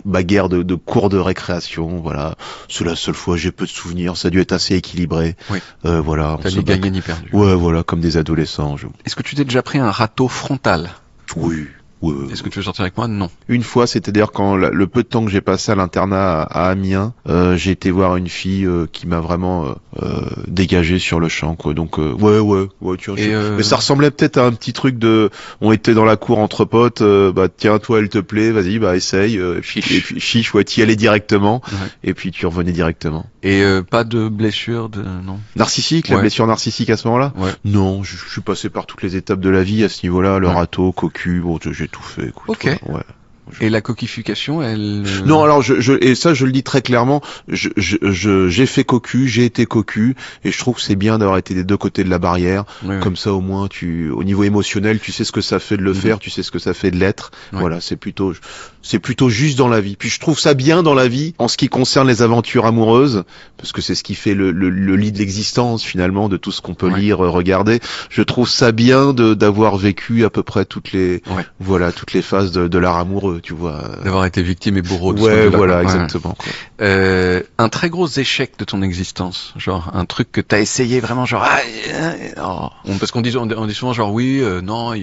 Bagarre de cours de récréation, voilà. C'est la seule fois, j'ai peu de souvenirs. Ça a dû être assez équilibré. Oui. Voilà. T'as ni gagné ni perdu. Ouais, voilà, comme des adolescents. Est-ce que tu t'es déjà pris un râteau frontal? Oui. Est-ce que tu veux sortir avec moi? Non. Une fois, c'est-à-dire quand le peu de temps que j'ai passé à l'internat à Amiens, j'ai été voir une fille qui m'a vraiment dégagé sur le champ, quoi. Donc ouais, tu vois. Mais ça ressemblait peut-être à un petit truc on était dans la cour entre potes, tiens, toi elle te plaît, vas-y, essaye, et puis chiche, t'y allais directement, et puis tu revenais directement. Et pas de blessure, non. Narcissique, la blessure narcissique à ce moment-là? Non, je suis passé par toutes les étapes de la vie à ce niveau-là, le râteau, cocu, j'ai tout fait, écoute. Ok. Et la coquification, elle... Non, alors et ça je le dis très clairement, j'ai fait cocu, j'ai été cocu, et je trouve que c'est bien d'avoir été des deux côtés de la barrière. Comme ça au moins au niveau émotionnel, tu sais ce que ça fait de le faire, tu sais ce que ça fait de l'être. Voilà, c'est plutôt juste dans la vie. Puis je trouve ça bien dans la vie en ce qui concerne les aventures amoureuses, parce que c'est ce qui fait le lit de l'existence finalement, de tout ce qu'on peut lire, regarder. Je trouve ça bien d'avoir vécu à peu près toutes les phases de l'art amoureux. Tu vois, d'avoir été victime et bourreau de exactement. Un très gros échec de ton existence, genre un truc que t'as essayé vraiment, genre parce qu'on dit souvent genre non,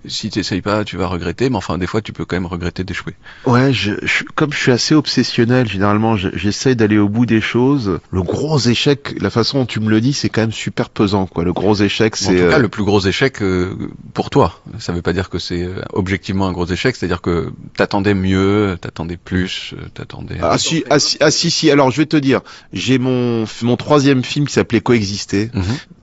si t'essayes pas tu vas regretter, mais enfin des fois tu peux quand même regretter d'échouer. Ouais, comme je suis assez obsessionnel, généralement j'essaye d'aller au bout des choses. Le gros échec, la façon dont tu me le dis, c'est quand même super pesant, quoi. Le gros échec, c'est en tout cas le plus gros échec pour toi. Ça veut pas dire que c'est objectivement un gros échec, c'est-à-dire que t'attendais mieux, t'attendais plus, t'attendais... Si. Alors, je vais te dire, j'ai mon 3e film qui s'appelait Coexister.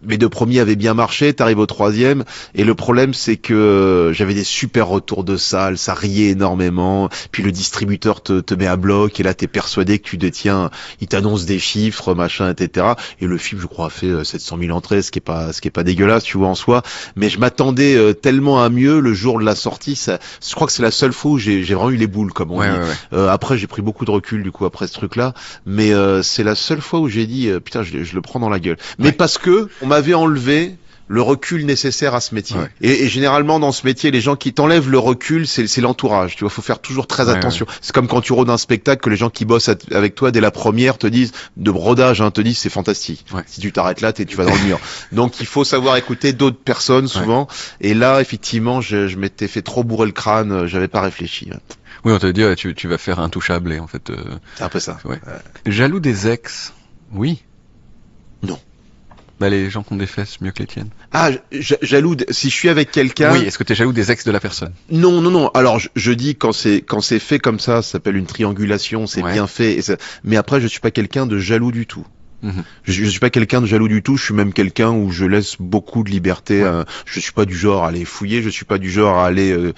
Mes 2 premiers avaient bien marché, t'arrives au 3e, et le problème, c'est que j'avais des super retours de salle, ça riait énormément, puis le distributeur te met à bloc, et là, t'es persuadé que tu détiens, il t'annonce des chiffres, machin, etc. Et le film, je crois, a fait 700 000 entrées, ce qui est pas dégueulasse, tu vois, en soi. Mais je m'attendais tellement à mieux le jour de la sortie, je crois que c'est la seule fois où j'ai vraiment eu les boules, comme on dit. Après, j'ai pris beaucoup de recul, du coup, après ce truc-là. Mais c'est la seule fois où j'ai dit, putain, je le prends dans la gueule. Mais parce que on m'avait enlevé le recul nécessaire à ce métier. Et généralement, dans ce métier, les gens qui t'enlèvent le recul, c'est l'entourage. Tu vois, faut faire toujours très attention. C'est comme quand tu rôdes un spectacle, que les gens qui bossent avec toi dès la première te disent, de brodage, te disent c'est fantastique. Si tu t'arrêtes là, tu vas dans le mur. Donc, il faut savoir écouter d'autres personnes, souvent. Et là, effectivement, je m'étais fait trop bourrer le crâne, j'avais pas réfléchi. Oui, on te dit, tu vas faire intouchable, et en fait... C'est un peu ça. Jaloux des ex? Oui. Non. Les gens qui ont des fesses mieux que les tiennes. Ah, jaloux, si je suis avec quelqu'un... Oui, est-ce que t'es jaloux des ex de la personne? Non. Alors, je dis, quand c'est fait comme ça s'appelle une triangulation, c'est bien fait. Mais après, je suis pas quelqu'un de jaloux du tout. Je suis pas quelqu'un de jaloux du tout, je suis même quelqu'un où je laisse beaucoup de liberté. Je suis pas du genre à aller fouiller, je suis pas du genre à aller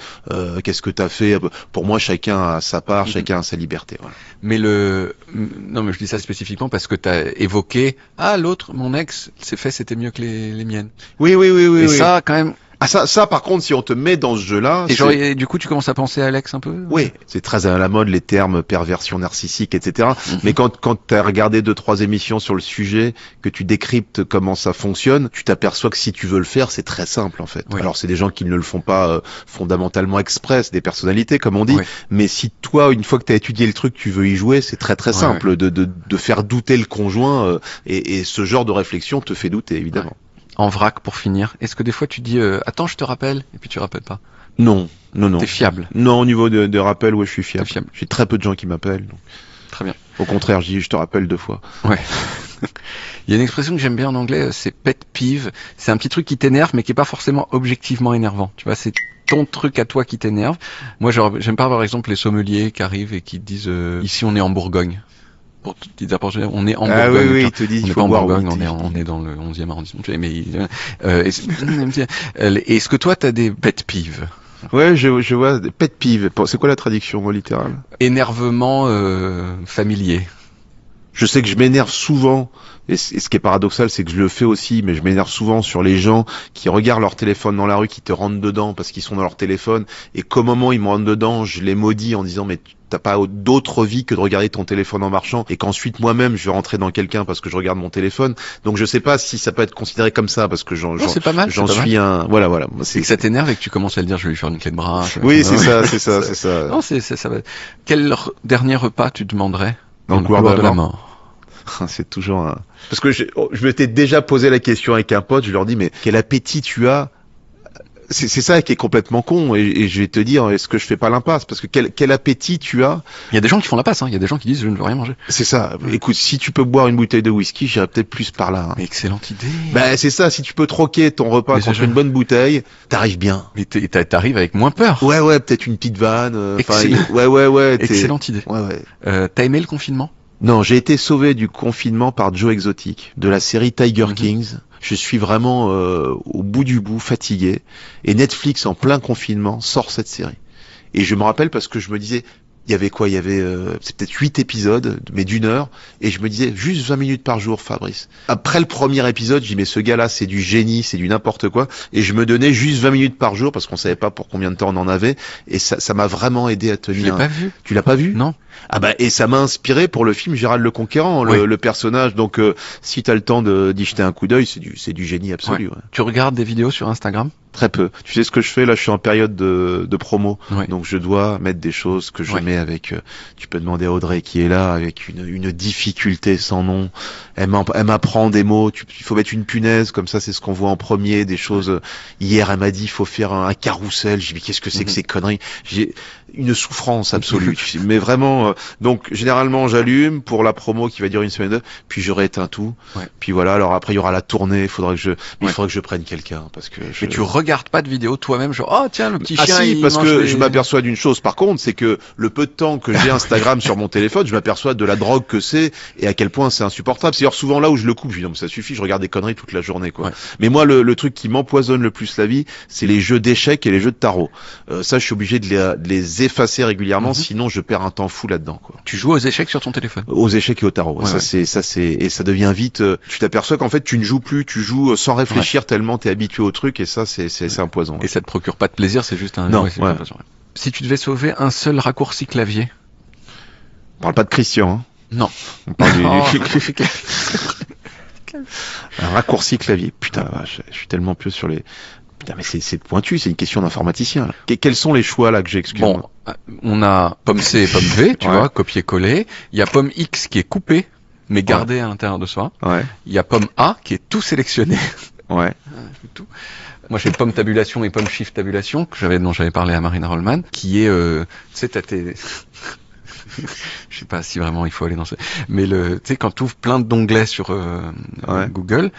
qu'est-ce que t'as fait. Pour moi, chacun a sa part, chacun a sa liberté. Voilà. Mais non, mais je dis ça spécifiquement parce que t'as évoqué l'autre, mon ex, ses fesses c'était mieux que les miennes. Oui. Ça, quand même. Ah ça par contre, si on te met dans ce jeu-là... Et du coup, tu commences à penser à Alex un peu? Oui, c'est très à la mode, les termes perversion narcissique, etc. Mais quand t'as regardé 2-3 émissions sur le sujet, que tu décryptes comment ça fonctionne, tu t'aperçois que si tu veux le faire, c'est très simple en fait. Oui. Alors c'est des gens qui ne le font pas fondamentalement exprès, c'est des personnalités comme on dit, mais si toi, une fois que t'as étudié le truc, tu veux y jouer, c'est très très simple de faire douter le conjoint et ce genre de réflexion te fait douter évidemment. En vrac, pour finir, est-ce que des fois tu dis attends, je te rappelle, et puis tu rappelles pas? Non. T'es fiable? Non, au niveau de rappel, je suis fiable. T'es fiable. J'ai très peu de gens qui m'appellent. Donc. Très bien. Au contraire, je te rappelle 2 fois. Ouais. Il y a une expression que j'aime bien en anglais, c'est pet peeve. C'est un petit truc qui t'énerve, mais qui est pas forcément objectivement énervant. Tu vois, c'est ton truc à toi qui t'énerve. Moi, j'aime pas par exemple les sommeliers qui arrivent et qui disent ici on est en Bourgogne. Pour petites approches, on est en Bourgogne. Oui, ils te disent, on n'est pas en Bourgogne, on est dans le 11e arrondissement. Mais est-ce que toi, t'as des pet peeves? Ouais, je vois des pet peeves. C'est quoi la traduction littérale? Énervement familier. Je sais que je m'énerve souvent, et ce qui est paradoxal, c'est que je le fais aussi, mais je m'énerve souvent sur les gens qui regardent leur téléphone dans la rue, qui te rentrent dedans parce qu'ils sont dans leur téléphone, et qu'au moment ils me rentrent dedans, je les maudis en disant mais t'as pas d'autre vie que de regarder ton téléphone en marchant, et qu'ensuite moi-même je vais rentrer dans quelqu'un parce que je regarde mon téléphone. Donc je sais pas si ça peut être considéré comme ça, parce que j'en suis un... Voilà. C'est que ça t'énerve et que tu commences à le dire, je vais lui faire une clé de bras. Oui, c'est ça. Non, ça va. Quel dernier repas tu demanderais dans le couloir de la mort? C'est toujours un... Parce que je m'étais déjà posé la question avec un pote, je leur dis mais quel appétit tu as? C'est ça qui est complètement con, et je vais te dire, est-ce que je fais pas l'impasse? Parce que quel appétit tu as? Il y a des gens qui font l'impasse, il y a des gens qui disent je ne veux rien manger. C'est ça. Écoute, si tu peux boire une bouteille de whisky, j'irais peut-être plus par là. Excellente idée. Ben c'est ça, si tu peux troquer ton repas contre une bonne bouteille, t'arrives bien. Mais t'arrives avec moins peur. Ouais, peut-être une petite vanne. Ouais. Excellente idée. Ouais. T'as aimé le confinement? Non, j'ai été sauvé du confinement par Joe Exotic, de la série Tiger Kings. Je suis vraiment au bout du bout, fatigué. Et Netflix, en plein confinement, sort cette série. Et je me rappelle parce que je me disais, il y avait c'est peut-être 8 épisodes, mais d'1 heure, et je me disais, juste 20 minutes par jour, Fabrice. Après le premier épisode, je dis, mais ce gars-là, c'est du génie, c'est du n'importe quoi, et je me donnais juste 20 minutes par jour, parce qu'on savait pas pour combien de temps on en avait, et ça m'a vraiment aidé à tenir. Je l'ai pas vu. Tu l'as pas vu? Non. Ah bah, et ça m'a inspiré pour le film Gérald le Conquérant, le personnage, donc si t'as le temps d'y jeter un coup d'œil, c'est du génie absolu. Ouais. Tu regardes des vidéos sur Instagram? Très peu. Tu sais ce que je fais là? Je suis en période de promo, donc je dois mettre des choses que je mets avec. Tu peux demander à Audrey qui est là, avec une difficulté sans nom. Elle m'apprend des mots. Il faut mettre une punaise, comme ça c'est ce qu'on voit en premier. Des choses. Hier elle m'a dit il faut faire un carrousel. J'ai dit mais qu'est-ce que c'est que ces conneries? J'ai une souffrance absolue. Mais vraiment. Donc généralement j'allume pour la promo qui va durer une semaine, puis je rééteins tout. Puis voilà. Alors après il y aura la tournée. Il faudrait que je prenne quelqu'un parce que. Mais tu regardes pas de vidéo toi-même, genre oh tiens le petit chien. Ah si, parce que je m'aperçois d'une chose par contre, c'est que le peu de temps que j'ai Instagram sur mon téléphone, je m'aperçois de la drogue que c'est et à quel point c'est insupportable. C'est souvent là où je le coupe, je dis non mais ça suffit, je regarde des conneries toute la journée quoi. Mais moi le truc qui m'empoisonne le plus la vie, c'est les jeux d'échecs et les jeux de tarot. Ça je suis obligé de les effacer régulièrement, sinon je perds un temps fou là-dedans quoi. Tu joues aux échecs sur ton téléphone? Aux échecs et au tarot. Ça c'est et ça devient vite. Tu t'aperçois qu'en fait tu ne joues plus, tu joues sans réfléchir tellement t'es habitué au truc et ça c'est un poison. Et ça te procure pas de plaisir, c'est juste un... Non, Si tu devais sauver un seul raccourci clavier? On parle pas de Christian, hein? Non. On parle un raccourci clavier. Putain, je suis tellement peu sur les... Putain, mais c'est pointu, c'est une question d'informaticien. Quels sont les choix là que j'ai, excuse-moi? Bon, on a pomme C et pomme V, tu vois, copier-coller. Il y a pomme X qui est coupée, mais gardée à l'intérieur de soi. Il y a pomme A qui est tout sélectionné. Tout. Moi, j'ai pomme tabulation et pomme shift tabulation dont j'avais parlé à Marina Rollman, qui est, tu sais, je sais pas si vraiment il faut aller dans ce, mais tu sais, quand tu ouvres plein d'onglets sur Google,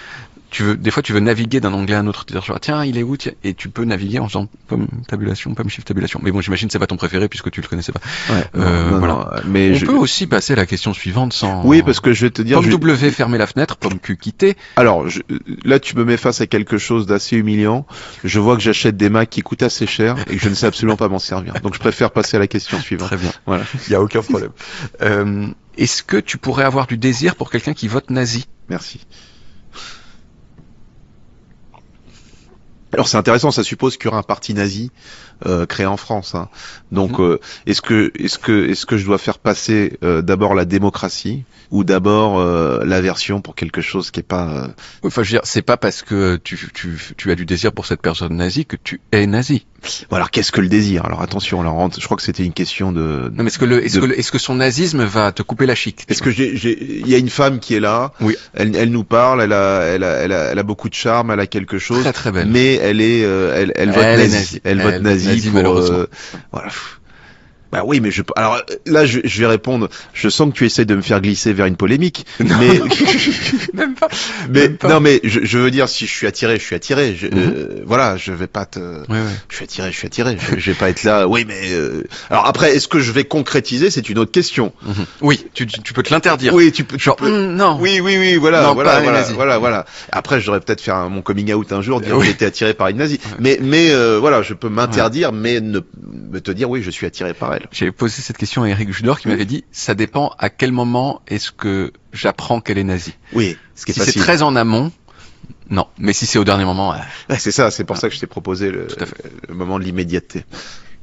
des fois tu veux naviguer d'un onglet à un autre, tu dis genre tiens il est où, et tu peux naviguer en faisant pomme tabulation, pomme shift tabulation. Mais bon, j'imagine que c'est pas ton préféré puisque tu le connaissais pas. Non, mais on peut aussi passer à la question suivante sans. Oui, parce que je vais te dire. Pomme W, fermer la fenêtre, pomme Q, quitter. Alors là, tu me mets face à quelque chose d'assez humiliant. Je vois que j'achète des Macs qui coûtent assez cher et que je ne sais absolument pas m'en servir. Donc je préfère passer à la question suivante. Très bien. Voilà. Il y a aucun problème. Est-ce que tu pourrais avoir du désir pour quelqu'un qui vote nazi? Merci. Alors c'est intéressant, ça suppose qu'il y aura un parti nazi créé en France. Hein. Donc est-ce que je dois faire passer d'abord la démocratie ou d'abord l'aversion pour quelque chose qui est pas Enfin, je veux dire, c'est pas parce que tu as du désir pour cette personne nazie que tu es nazi. Bon, alors qu'est-ce que le désir? Alors attention, là, je crois que c'était une question de. Non, mais est-ce que son nazisme va te couper la chic? Est-ce que il y a une femme qui est là? Oui. Elle nous parle, elle a beaucoup de charme, elle a quelque chose. Très très belle. Mais elle vote nazi. Elle vote nazi pour, malheureusement. Voilà. Bah oui, mais alors là, je vais répondre. Je sens que tu essaies de me faire glisser vers une polémique, non. mais même pas. Mais même pas. non, mais je veux dire, si je suis attiré, je suis attiré. Voilà, je vais pas te. Ouais. Je suis attiré. Je vais pas être là. Oui, mais alors après, est-ce que je vais concrétiser? C'est une autre question. Oui, tu peux te l'interdire. Oui, tu peux. Non. Oui, voilà, non, voilà. Après, je devrais peut-être faire mon coming out un jour, dire que j'étais attiré par une nazie. Ouais. Mais voilà, je peux m'interdire, mais ne me te dire oui, je suis attiré par elle. J'ai posé cette question à Eric Judor qui m'avait dit, ça dépend à quel moment est-ce que j'apprends qu'elle est nazie. Oui, ce qui est si facile. c'est très en amont, non. Mais si c'est au dernier moment, ouais, c'est ça. C'est pour ça que je t'ai proposé le moment de l'immédiateté.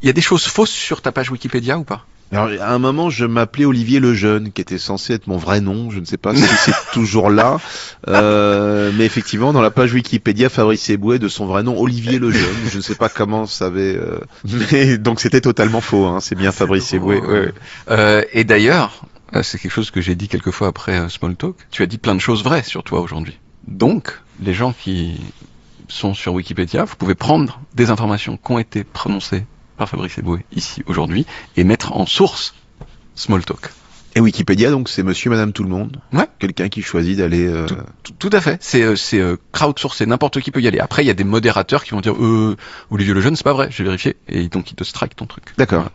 Il y a des choses fausses sur ta page Wikipédia ou pas? Alors, à un moment, je m'appelais Olivier Lejeune, qui était censé être mon vrai nom. Je ne sais pas si c'est toujours là. Mais effectivement, dans la page Wikipédia, Fabrice Eboué, de son vrai nom, Olivier Lejeune. Je ne sais pas comment ça avait... Mais donc, c'était totalement faux. Hein. C'est bien Fabrice Eboué. Ouais. Et d'ailleurs, c'est quelque chose que j'ai dit quelques fois après Smalltalk. Tu as dit plein de choses vraies sur toi aujourd'hui. Donc, les gens qui sont sur Wikipédia, vous pouvez prendre des informations qui ont été prononcées par Fabrice Eboué ici aujourd'hui et mettre en source Smalltalk. Et Wikipédia, donc, c'est monsieur, madame, tout le monde. Ouais. Quelqu'un qui choisit d'aller... Tout à fait. C'est crowdsourcé. N'importe qui peut y aller. Après, il y a des modérateurs qui vont dire Olivier Lejeune, c'est pas vrai. J'ai vérifié. Et donc, ils te strike ton truc. D'accord. Voilà.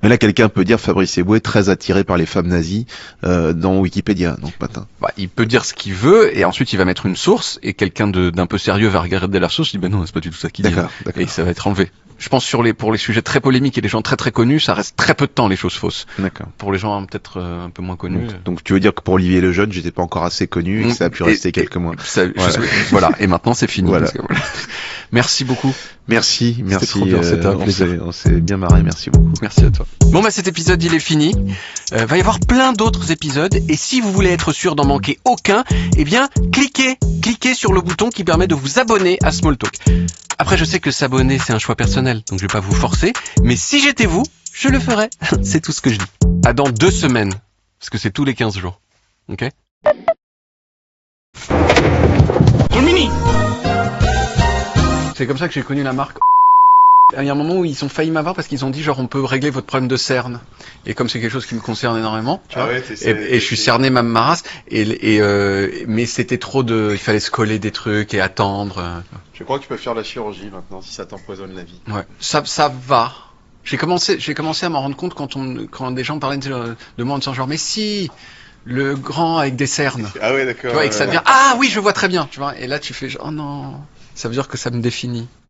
Mais là, quelqu'un peut dire Fabrice Eboué très attiré par les femmes nazies dans Wikipédia. Donc, matin. Bah, il peut dire ce qu'il veut et ensuite il va mettre une source et quelqu'un d'un peu sérieux va regarder la source et dit non, c'est pas du tout ça qu'il dit. D'accord. Et ça va être enlevé. Je pense pour les sujets très polémiques et les gens très très connus, ça reste très peu de temps les choses fausses. D'accord. Pour les gens peut-être un peu moins connus. Donc tu veux dire que pour Olivier Lejeune, j'étais pas encore assez connu et que ça a pu rester quelques mois. Voilà. Et maintenant c'est fini. Voilà. Merci beaucoup. Merci. Trop bien, c'était un plaisir. On s'est bien marré. Merci beaucoup. Merci à toi. Bon bah cet épisode il est fini. Va y avoir plein d'autres épisodes et si vous voulez être sûr d'en manquer aucun, eh bien cliquez sur le bouton qui permet de vous abonner à Smalltalk. Après je sais que s'abonner c'est un choix personnel, donc je vais pas vous forcer, mais si j'étais vous, je le ferais. C'est tout ce que je dis. À dans 2 semaines, parce que c'est tous les 15 jours. Ok? C'est comme ça que j'ai connu la marque. Il y a un moment où ils ont failli m'avoir parce qu'ils ont dit genre on peut régler votre problème de cerne. Et comme c'est quelque chose qui me concerne énormément, tu vois, et je suis cerné même ma race. Mais c'était trop il fallait se coller des trucs et attendre. Je crois que tu peux faire la chirurgie maintenant si ça t'empoisonne la vie. Ouais, ça va. J'ai commencé à m'en rendre compte quand des gens parlaient de moi en disant genre mais si le grand avec des cernes. Ah ouais d'accord. Tu vois, et que ça devient ah oui je vois très bien, tu vois. Et là tu fais genre oh non, ça veut dire que ça me définit.